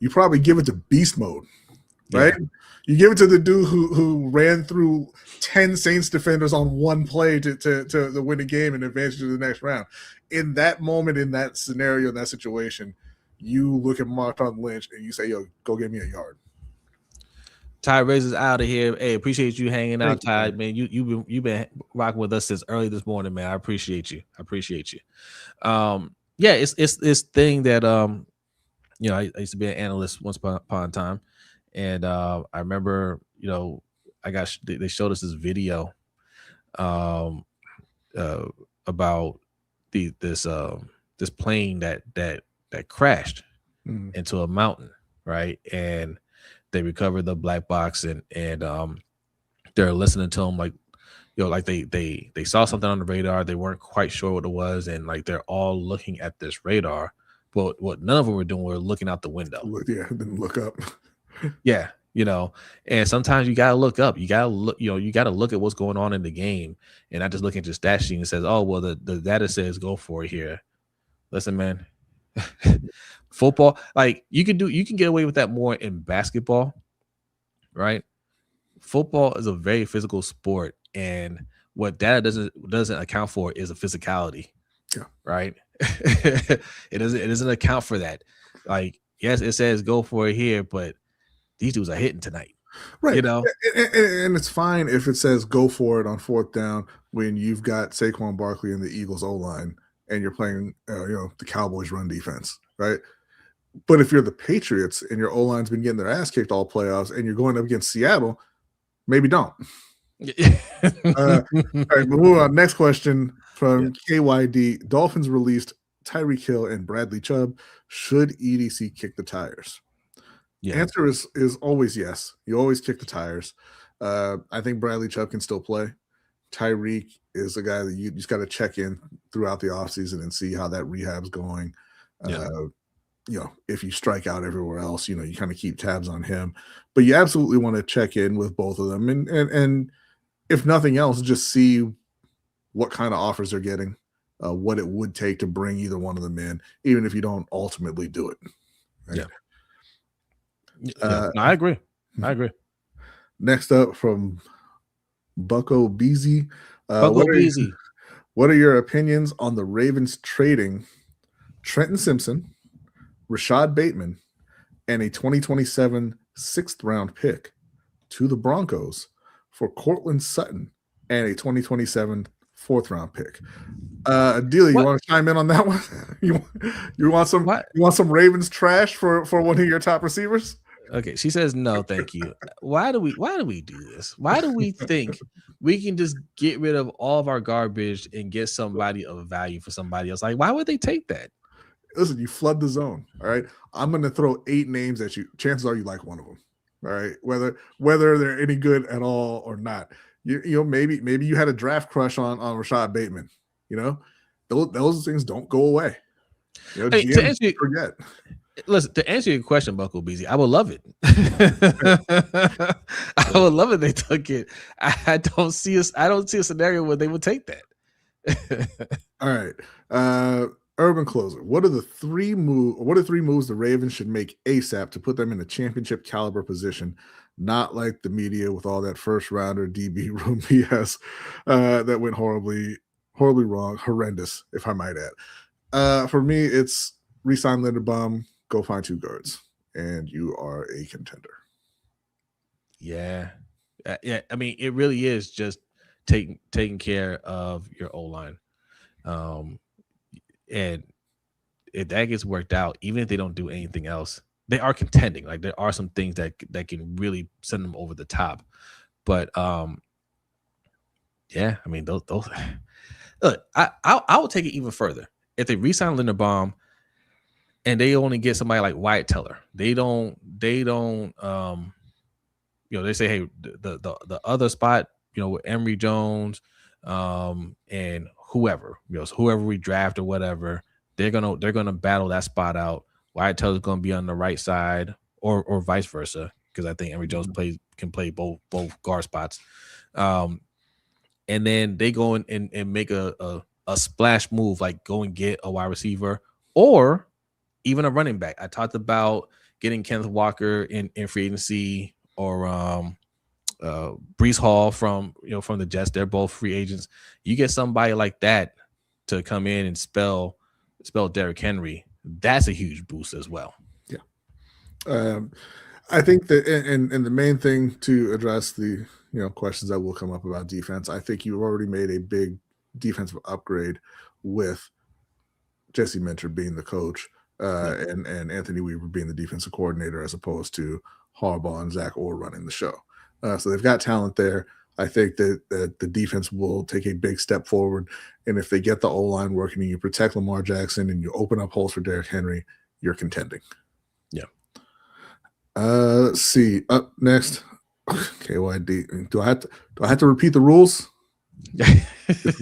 you probably give it to beast mode, right? Yeah. You give it to the dude who ran through 10 Saints defenders on one play to win a game and advance to the next round. In that moment, in that scenario, in that situation, you look at Marshawn Lynch and you say, yo, go get me a yard. Ty raises out of here. Hey, appreciate you hanging out, Ty. Man, you've been rocking with us since early this morning, man. I appreciate you. Yeah, it's thing that I used to be an analyst once upon a time, and I remember they showed us this video about this plane that crashed into a mountain, right? And they recovered the black box, and they're listening to them like they saw something on the radar. They weren't quite sure what it was, and like they're all looking at this radar, but what none of them were doing were looking out the window. Yeah, didn't look up. Yeah, and sometimes you gotta look up. You gotta look. You gotta look at what's going on in the game, and not just look at your stat sheet and says, "Oh, well, the data says go for it here." Listen, man. Football, like you can get away with that more in basketball, right? Football is a very physical sport, and what data doesn't account for is a physicality. Yeah. Right. It doesn't account for that. Like, yes, it says go for it here, but these dudes are hitting tonight. Right. And it's fine if it says go for it on 4th down when you've got Saquon Barkley in the Eagles O-line and you're playing the Cowboys run defense, right? But if you're the Patriots and your O-line's been getting their ass kicked all playoffs and you're going up against Seattle, maybe don't. All right, move on. Next question from KYD. Dolphins released Tyreek Hill and Bradley Chubb. Should EDC kick the tires? Yeah. Answer is always yes. You always kick the tires. I think Bradley Chubb can still play. Tyreek is a guy that you just got to check in throughout the offseason and see how that rehab's going. If you strike out everywhere else, you kind of keep tabs on him. But you absolutely want to check in with both of them. And if nothing else, just see what kind of offers they're getting, what it would take to bring either one of them in, even if you don't ultimately do it. Right? Yeah. I agree. Next up from Bucko Beezy. What are your opinions on the Ravens trading Trenton Simpson, Rashad Bateman, and a 2027 6th-round pick to the Broncos for Cortland Sutton and a 2027 4th-round pick? Adelia, you want to chime in on that one? you want some Ravens trash for one of your top receivers? Okay, she says no, thank you. Why do we do this? Why do we think we can just get rid of all of our garbage and get somebody of value for somebody else? Like, why would they take that? Listen, you flood the zone. All right, I'm going to throw 8 names at you. Chances are you like one of them. All right, whether they're any good at all or not. You know, maybe you had a draft crush on Rashad Bateman. You know, those things don't go away. You know, hey, forget. Listen, to answer your question, Buckle Beezy, I would love it. I would love it. They took it. I don't see a scenario where they would take that. All right, Urban Closer. What are 3 moves the Ravens should make ASAP to put them in a championship caliber position? Not like the media with all that first rounder DB room BS that went horribly wrong, horrendous, if I might add. For me, it's re-sign Linderbaum. Go find 2 guards, and you are a contender. Yeah. I mean, it really is just taking care of your O-line. And if that gets worked out, even if they don't do anything else, they are contending. Like, there are some things that can really send them over the top. But yeah, I mean, those look, I would take it even further. If they re-sign Linderbaum and they only get somebody like Wyatt Teller, they don't you know, they say, hey, the other spot, you know, with Emory Jones and whoever, you know, so whoever we draft or whatever, they're gonna battle that spot out. Wyatt Teller's gonna be on the right side, or vice versa, because I think Emory Jones can play both guard spots. And then they go and make a splash move, like go and get a wide receiver or even a running back. I talked about getting Kenneth Walker in free agency, or Breece Hall from the Jets. They're both free agents. You get somebody like that to come in and spell Derrick Henry. That's a huge boost as well. Yeah. I think that, and the main thing to address the questions that will come up about defense, I think you've already made a big defensive upgrade with Jesse Minter being the coach and Anthony Weaver being the defensive coordinator, as opposed to Harbaugh and Zach Orr running the show. So they've got talent there. I think that the defense will take a big step forward. And if they get the O-line working and you protect Lamar Jackson and you open up holes for Derrick Henry, you're contending. Yeah. Let's see. Up next, KYD. Do I have to repeat the rules?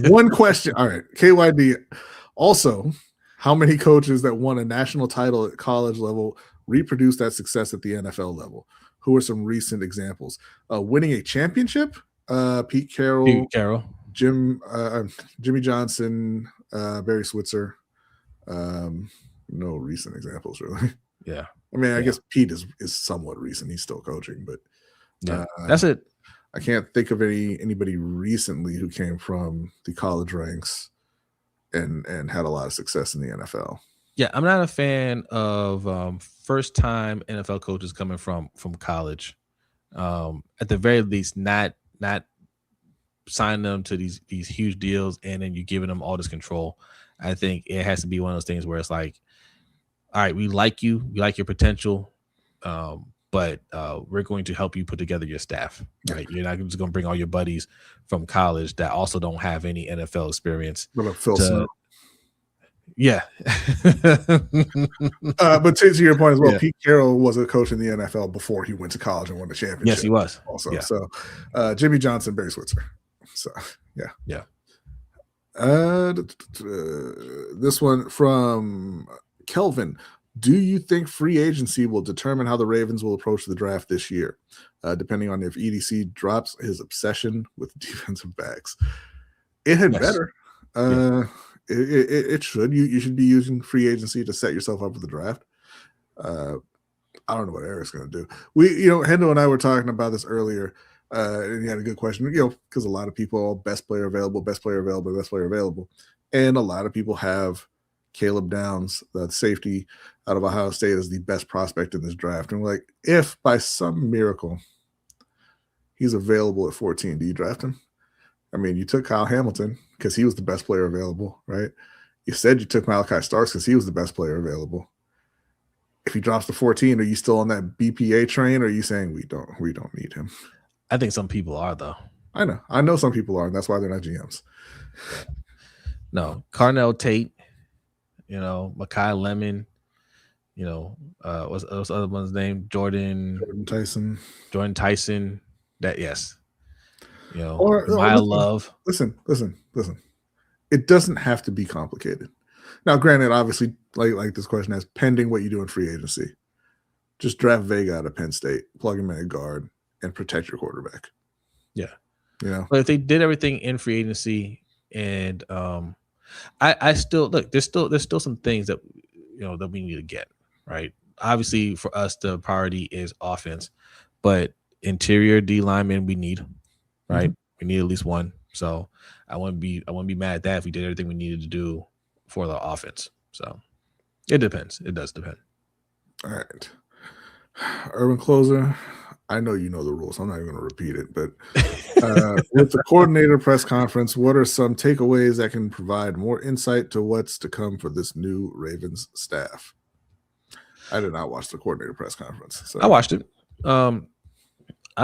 One question. All right. KYD. Also, how many coaches that won a national title at college level reproduced that success at the NFL level? Who are some recent examples? Winning a championship? Pete Carroll, Jimmy Johnson, Barry Switzer. No recent examples, really. Yeah. I mean, I guess Pete is somewhat recent. He's still coaching, but that's it. I can't think of anybody recently who came from the college ranks and had a lot of success in the NFL. Yeah, I'm not a fan of first-time NFL coaches coming from college. At the very least, not sign them to these huge deals and then you're giving them all this control. I think it has to be one of those things where it's like, all right, we like you, we like your potential, but we're going to help you put together your staff. Right? You're not just going to bring all your buddies from college that also don't have any NFL experience. Yeah. But to your point as well, Pete Carroll was a coach in the NFL before he went to college and won the championship. Yes, he was. Also, so Jimmy Johnson, Barry Switzer. So yeah. This one from Kelvin. Do you think free agency will determine how the Ravens will approach the draft this year, depending on if EDC drops his obsession with defensive backs? It had better. It should. You should be using free agency to set yourself up for the draft. I don't know what Eric's going to do. Hendo and I were talking about this earlier, and he had a good question. Because a lot of people, best player available, and a lot of people have Caleb Downs, the safety out of Ohio State, as the best prospect in this draft. And we're like, if by some miracle he's available at 14, do you draft him? I mean, you took Kyle Hamilton because he was the best player available, right? You said you took Malachi Starks because he was the best player available. if he drops to 14, are you still on that BPA train, or are you saying we don't need him? I think some people are, though. I know some people are, and that's why they're not GMs. No, Carnell Tate, Makai Lemon, what's the other one's name? Jordan Tyson. That yes. Maya Love. Listen. It doesn't have to be complicated. Now, granted, obviously, like this question has pending what you do in free agency. Just draft Vega out of Penn State, plug him in at guard, and protect your quarterback. Yeah. But if they did everything in free agency, and I still look, there's still some things that that we need to get right. Obviously, for us, the priority is offense, but interior D lineman we need, right? We need at least one. So I wouldn't be mad at that if we did everything we needed to do for the offense. So it depends. It does depend. All right. Urban Closer, I know you know the rules. I'm not even going to repeat it, but with the coordinator press conference, what are some takeaways that can provide more insight to what's to come for this new Ravens staff? I did not watch the coordinator press conference. So. I watched it. I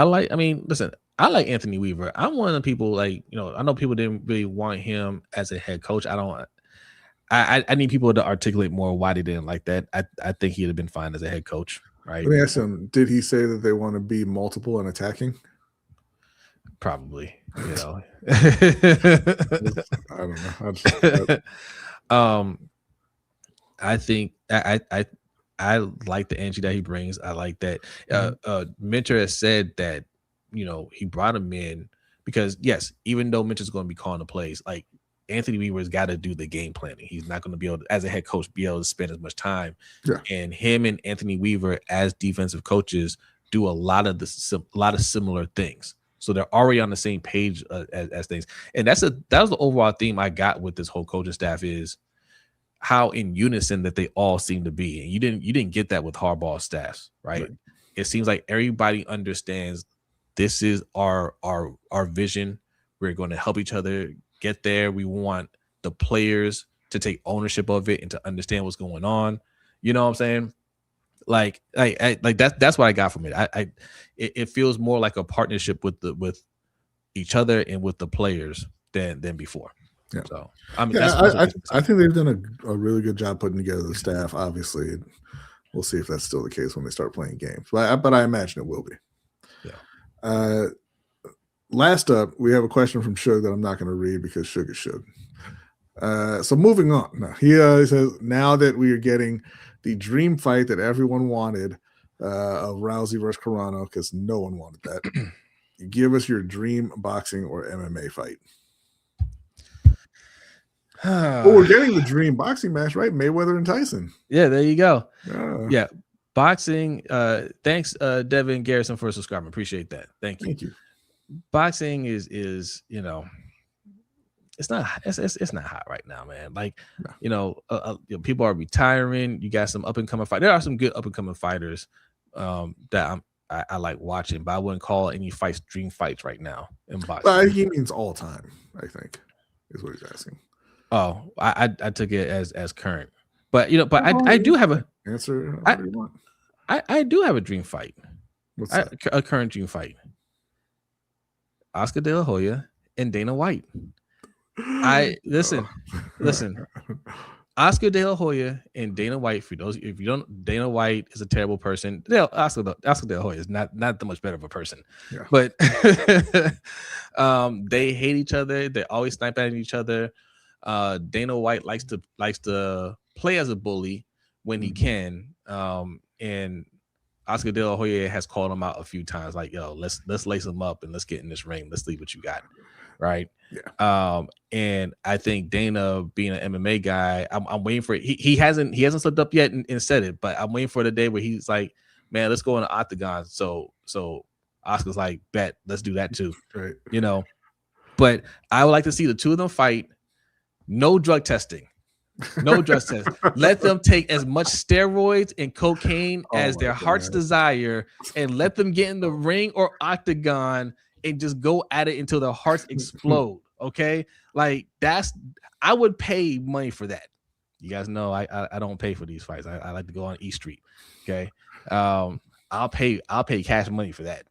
like Anthony Weaver. I'm one of the people I know people didn't really want him as a head coach. I need people to articulate more why they didn't like that. I think he'd have been fine as a head coach, right? Let me ask him, did he say that they want to be multiple and attacking? Probably, I don't know. I think I like the energy that he brings. I like that. Mentor has said that, he brought him in because, yes, even though Mentor's going to be calling the plays, like Anthony Weaver's got to do the game planning. He's not going to be able to, as a head coach, be able to spend as much time. Yeah. And him and Anthony Weaver as defensive coaches do a lot of similar things. So they're already on the same page as things. And that was the overall theme I got with this whole coaching staff is how in unison that they all seem to be. And you didn't get that with Harbaugh's staffs, right? It seems like everybody understands this is our vision. We're going to help each other get there. We want the players to take ownership of it and to understand what's going on. You know what I'm saying? Like that's what I got from it. It feels more like a partnership with each other and with the players than before. Yeah. So I think they've done a really good job putting together the staff. Obviously, we'll see if that's still the case when they start playing games. But I imagine it will be. Yeah. Last up, we have a question from Suge that I'm not going to read because Suge is Suge. So moving on. Now, he says, now that we are getting the dream fight that everyone wanted of Rousey versus Carano, because no one wanted that, give us your dream boxing or MMA fight. We're getting the dream boxing match, right? Mayweather and Tyson. Yeah, there you go. Yeah. Boxing. Thanks, Devin Garrison, for subscribing. Appreciate that. Thank you. Boxing is it's not hot right now, man. Like, people are retiring. You got some up and coming fighters. There are some good up and coming fighters that I like watching, but I wouldn't call any fights dream fights right now in boxing. He means all time, I think, is what he's asking. Oh, I took it as current, but I do have a answer. I do have a dream fight. What's that? A current dream fight. Oscar De La Hoya and Dana White. Listen. Oscar De La Hoya and Dana White. For those, if you don't, Dana White is a terrible person. Oscar De La Hoya is not that much better of a person. Yeah. But they hate each other. They always snipe at each other. Dana White likes to play as a bully when he can. And Oscar De La Hoya has called him out a few times, like, yo, let's lace him up and let's get in this ring. Let's see what you got. Right. Yeah. And I think Dana, being an MMA guy, I'm waiting for it. He hasn't slipped up yet and said it, but I'm waiting for the day where he's like, man, let's go in the octagon. So Oscar's like, bet, let's do that too. Right. But I would like to see the two of them fight. No drug testing. No drug test. Let them take as much steroids and cocaine as their heart's desire, and let them get in the ring or octagon and just go at it until their hearts explode. Okay, like I would pay money for that. You guys know I don't pay for these fights. I like to go on E Street. Okay. I'll pay cash money for that.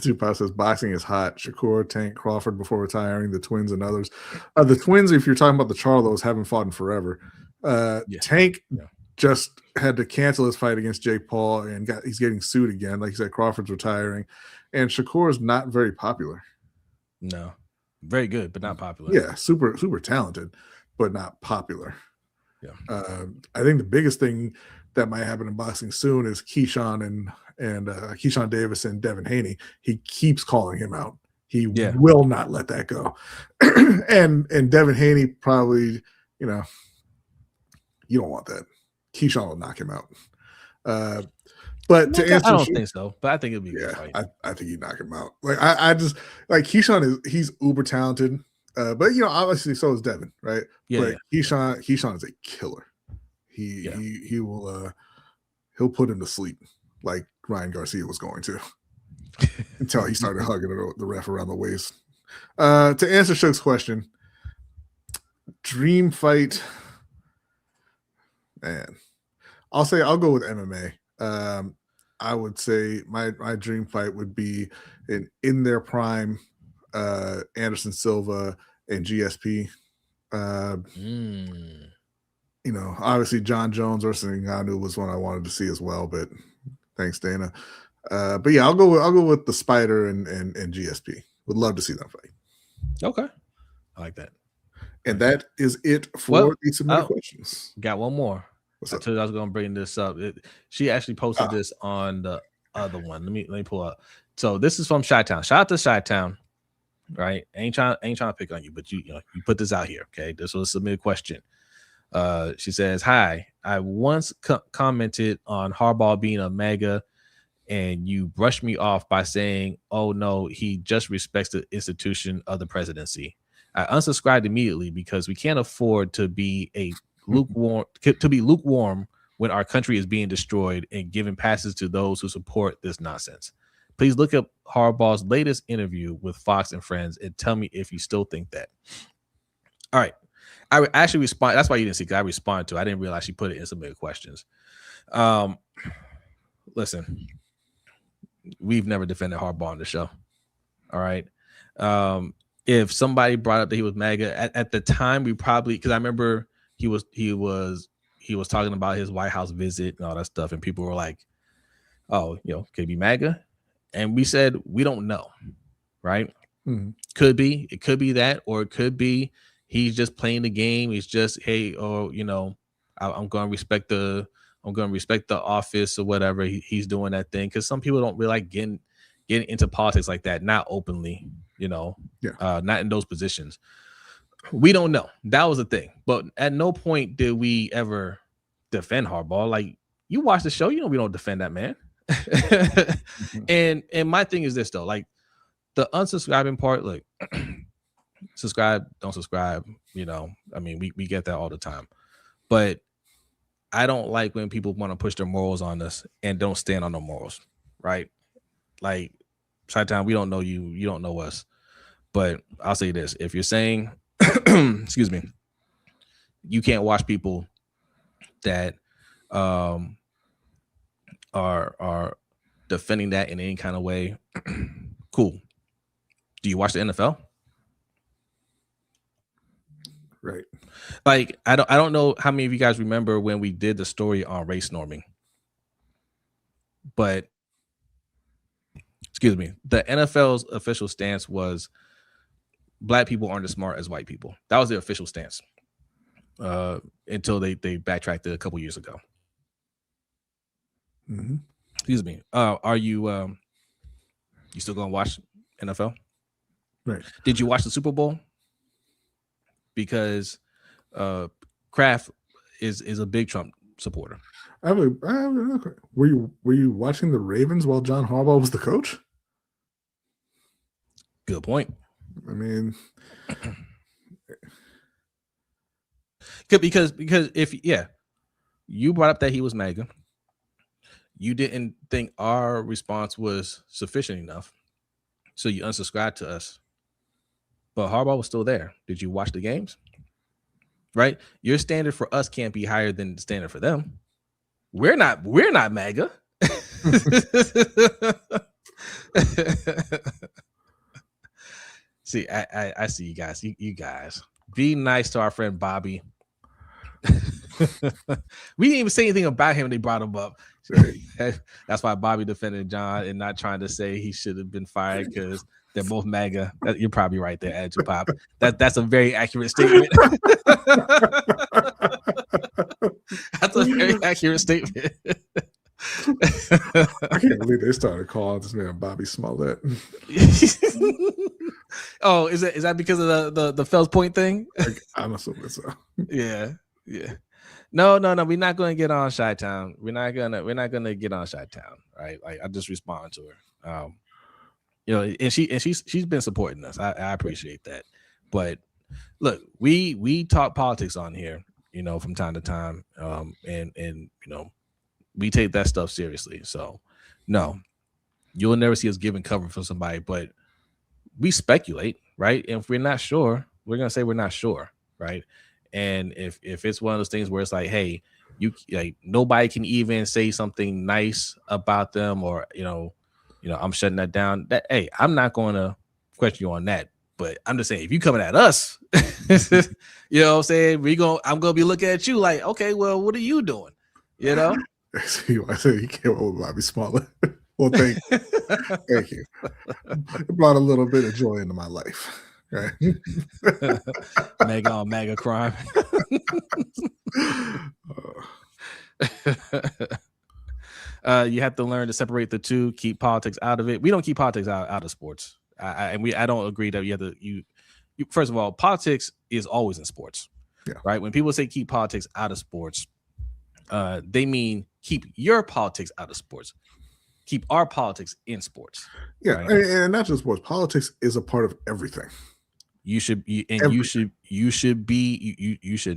Tupac says boxing is hot. Shakur, Tank, Crawford before retiring, the Twins and others. The Twins, if you're talking about the Charlos, haven't fought in forever. Tank just had to cancel his fight against Jake Paul and he's getting sued again. Like you said, Crawford's retiring. And Shakur is not very popular. No. Very good, but not popular. Yeah, super, super talented, but not popular. Yeah. I think the biggest thing that might happen in boxing soon is Keyshawn and Keyshawn Davis and Devin Haney. He keeps calling him out. He will not let that go. and Devin Haney probably, you don't want that. Keyshawn will knock him out. But to answer, I don't think so. But I think it'll be a good fight. I think he'd knock him out. Like I just like Keyshawn he's uber talented. But obviously so is Devin, right? Yeah. But Keyshawn is a killer. He will he'll put him to sleep like Ryan Garcia was going to until he started hugging the ref around the waist. To answer Shook's question, dream fight, man. I'll go with MMA. I would say my dream fight would be in their prime Anderson Silva and GSP. Obviously John Jones versus Ngannou was one I wanted to see as well, but thanks, Dana. But yeah, I'll go with the Spider and GSP. Would love to see that fight. Okay. I like that. And that is it for the submitted questions. Got one more. I told you I was going to bring this up. She actually posted this on the other one. Let me pull up. So this is from Chi-Town. Shout out to Chi-Town. Right? Ain't trying to pick on you, but you put this out here. Okay, this was a submitted question. She says, "Hi, I once commented on Harbaugh being a MAGA, and you brushed me off by saying, oh no, he just respects the institution of the presidency. I unsubscribed immediately because we can't afford to be lukewarm when our country is being destroyed and giving passes to those who support this nonsense. Please look up Harbaugh's latest interview with Fox and Friends and tell me if you still think that." All right. I actually respond. That's why you didn't see. I responded to. I didn't realize she put it in submitted questions. Listen, we've never defended Harbaugh on the show. All right. If somebody brought up that he was MAGA at the time, we probably, because I remember he was talking about his White House visit and all that stuff, and people were like, "Oh, could he be MAGA?" And we said we don't know, right? Mm-hmm. Could be. It could be that, or it could be he's just playing the game. He's just, hey, I'm going to respect the office or whatever. He's doing that thing, because some people don't really like getting into politics like that, not openly, not in those positions. We don't know. That was the thing. But at no point did we ever defend Harbaugh. Like, you watch the show, we don't defend that man. And my thing is this though, like the unsubscribing part, like subscribe, don't subscribe, I mean, we get that all the time. But I don't like when people want to push their morals on us and don't stand on their morals, right? Like, Chi-Town, we don't know you, you don't know us. But I'll say this, if you're saying excuse me, you can't watch people that are defending that in any kind of way, cool. Do you watch the NFL? Right. Like, I don't know how many of you guys remember when we did the story on race norming, but excuse me, the NFL's official stance was black people aren't as smart as white people. That was the official stance until they backtracked it a couple years ago. Mm-hmm. Excuse me. Are you still gonna watch NFL? Right. Did you watch the Super Bowl? Because Kraft is a big Trump supporter. Were you watching the Ravens while John Harbaugh was the coach? Good point. I mean, because if you brought up that he was MAGA, you didn't think our response was sufficient enough, so you unsubscribed to us. But Harbaugh was still there. Did you watch the games? right? Your standard for us can't be higher than the standard for them. We're not MAGA. See, I see you guys. You guys be nice to our friend Bobby. We didn't even say anything about him when they brought him up. That's why Bobby defended John and not trying to say he should have been fired because they're both MAGA. You're probably right there, Attitude Pop. That's a very accurate statement. That's a very accurate statement. I can't believe they started calling this man Bobby Smollett. Oh, is that because of the Fells Point thing? I'm assuming so. Yeah. No. We're not going to get on Chi-Town. We're not gonna get on Chi-Town. Right? Like I just respond to her. And she's been supporting us. I appreciate that. But look, we talk politics on here, from time to time. And we take that stuff seriously. So no, you'll never see us giving cover for somebody, but we speculate, right? And if we're not sure, we're gonna say we're not sure, right? And if it's one of those things where it's like, hey, nobody can even say something nice about them, or I'm shutting that down. That hey, I'm not going to question you on that, but I'm just saying if you coming at us, you know what I'm saying, I'm gonna be looking at you like, okay, well, what are you doing? I said he came up with Bobby Smollett. Well, thank you. Thank you. It brought a little bit of joy into my life. Right? MAGA on MAGA crime. You have to learn to separate the two, keep politics out of it. We don't keep politics out of sports. I don't agree that you have to. You first of all, politics is always in sports. Yeah. Right? When people say keep politics out of sports, they mean keep your politics out of sports. Keep our politics in sports. Yeah, right? and not just sports. Politics is a part of everything. You should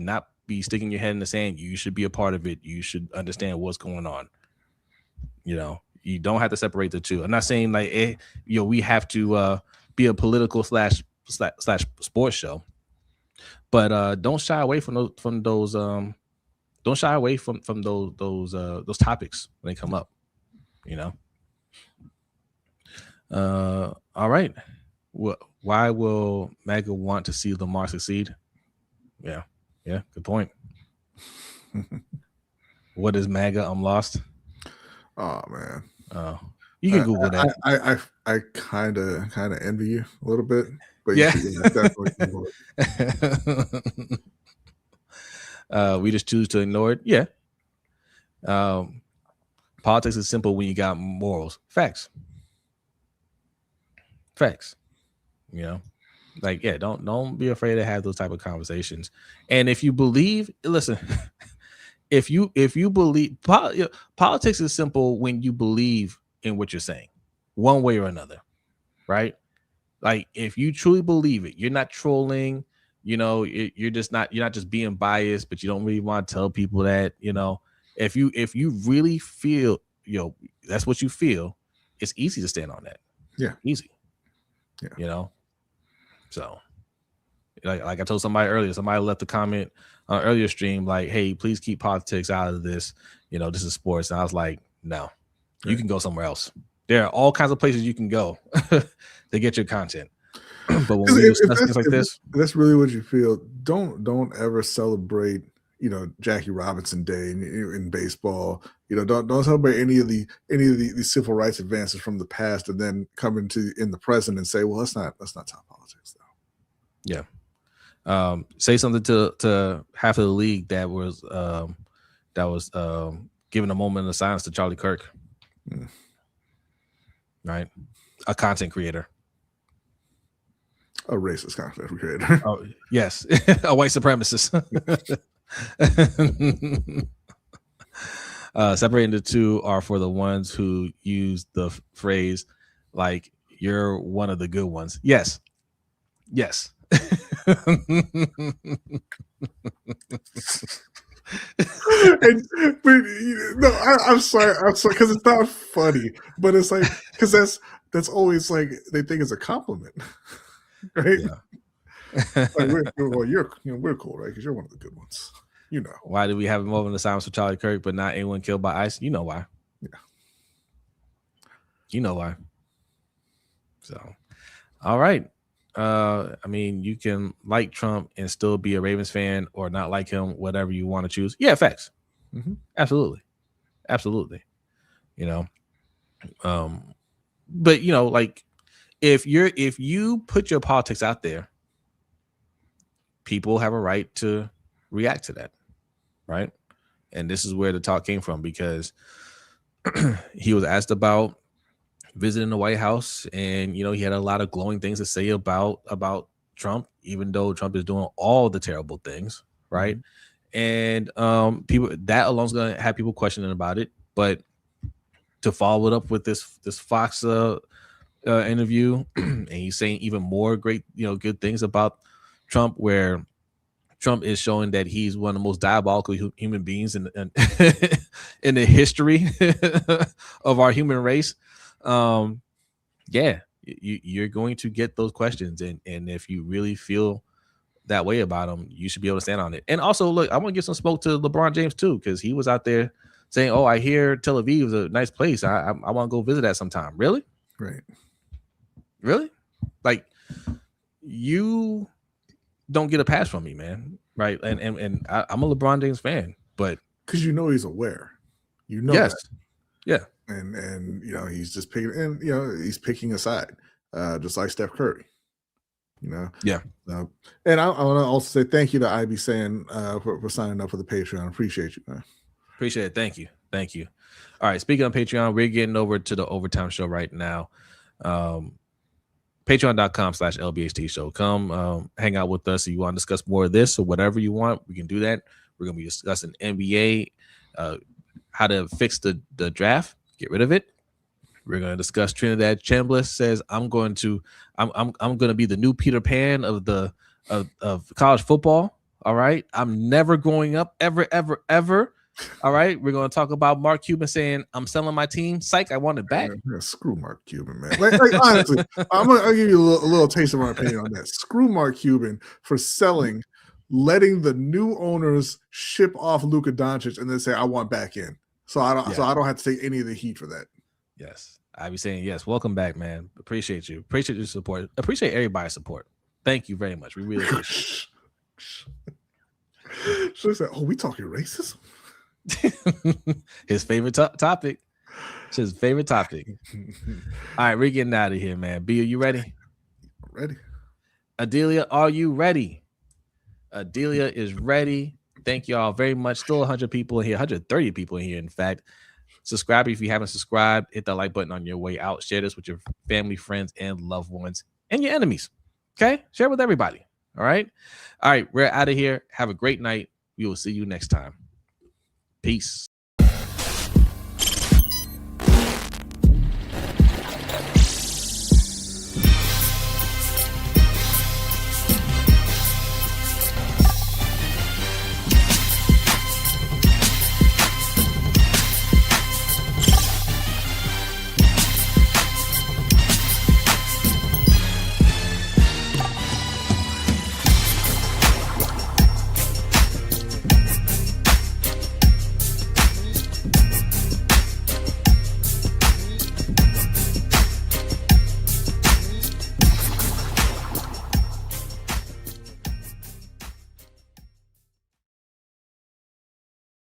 not be sticking your head in the sand. You should be a part of it. You should understand what's going on. You don't have to separate the two. I'm not saying like we have to be a political slash sports show, but don't shy away from those. Don't shy away from those topics when they come up. All right. Why will MAGA want to see Lamar succeed? Yeah. Good point. What is MAGA? I'm lost. Oh man. You can Google that. I kind of envy you a little bit, but yeah. Definitely we just choose to ignore it. Yeah. Politics is simple when you got morals. Facts. Don't be afraid to have those type of conversations. And if you believe, listen, if you believe, politics is simple when you believe in what you're saying, one way or another, right? Like if you truly believe it, you're not trolling. You're not just being biased, but you don't really want to tell people that. If you really feel, that's what you feel, it's easy to stand on that. Yeah, easy. Yeah. So like I told somebody earlier, somebody left a comment on an earlier stream like, hey, please keep politics out of this. This is sports. And I was like, no, you can go somewhere else. There are all kinds of places you can go to get your content. But when we discuss things like this, that's really what you feel. Don't ever celebrate, Jackie Robinson Day in baseball. Don't celebrate any of the civil rights advances from the past, and then come in the present and say, well, let's not talk politics though. Yeah. Say something to half of the league that was giving a moment of silence to Charlie Kirk. Right, a content creator. A racist content creator. Oh, yes. A white supremacist. Separating the two are for the ones who use the phrase like you're one of the good ones. Yes. I'm sorry because it's not funny, but it's like because that's always like they think it's a compliment. Right? we're cool, right? Because you're one of the good ones. You know. Why did we have a moment of silence for Charlie Kirk, but not anyone killed by ICE? You know why. Yeah. You know why. So, all right. I mean, you can like Trump and still be a Ravens fan, or not like him, whatever you want to choose. Yeah, facts. Mm-hmm. Absolutely. You know, but you know, like if you put your politics out there, people have a right to react to that, right? And this is where the talk came from, because he was asked about visiting the White House, and you know, he had a lot of glowing things to say about Trump, even though Trump is doing all the terrible things, right? And people, that alone is going to have people questioning about it. But to follow it up with this Fox interview, and he's saying even more great, you know, good things about Trump, where Trump is showing that he's one of the most diabolical human beings in in the history of our human race. Yeah, you're going to get those questions, and if you really feel that way about him, you should be able to stand on it. And also, look, I want to give some smoke to LeBron James too, because he was out there saying, "Oh, I hear Tel Aviv is a nice place. I want to go visit that sometime." Really? Right. Really? Like, you don't get a pass from me, man. Right? And I'm a LeBron James fan, but because you know he's aware. You know. Yes. That. Yeah. And you know, he's just picking, and you know, he's picking a side, just like Steph Curry. You know. Yeah. And I want to also say thank you to IB saying for signing up for the Patreon. Appreciate you, man. Appreciate it. Thank you. All right. Speaking of Patreon, we're getting over to the Overtime Show right now. Patreon.com/LBHT Show. Come hang out with us if you want to discuss more of this or whatever you want. We can do that. We're going to be discussing NBA, how to fix the draft, get rid of it. We're going to discuss Trinidad Chambliss says I'm going to be the new Peter Pan of college football. All right. I'm never growing up ever. All right. We're going to talk about Mark Cuban saying I'm selling my team. Psych, I want it back. Yeah, screw Mark Cuban, man. Like honestly, I'll give you a little taste of my opinion on that. Screw Mark Cuban for letting the new owners ship off Luka Doncic and then say I want back in. So I don't have to take any of the heat for that. Yes. I be saying yes. Welcome back, man. Appreciate you. Appreciate your support. Appreciate everybody's support. Thank you very much. We really appreciate it. So it's like, we talking racism? His favorite topic. It's his favorite topic. All right, we're getting out of here, man. B, are you ready? Ready. Adelia, are you ready? Adelia is ready. Thank you all very much. Still 100 people in here, 130 people in here, in fact. Subscribe if you haven't subscribed. Hit the like button on your way out. Share this with your family, friends, and loved ones, and your enemies. Okay? Share with everybody. All right? All right, we're out of here. Have a great night. We will see you next time. Peace.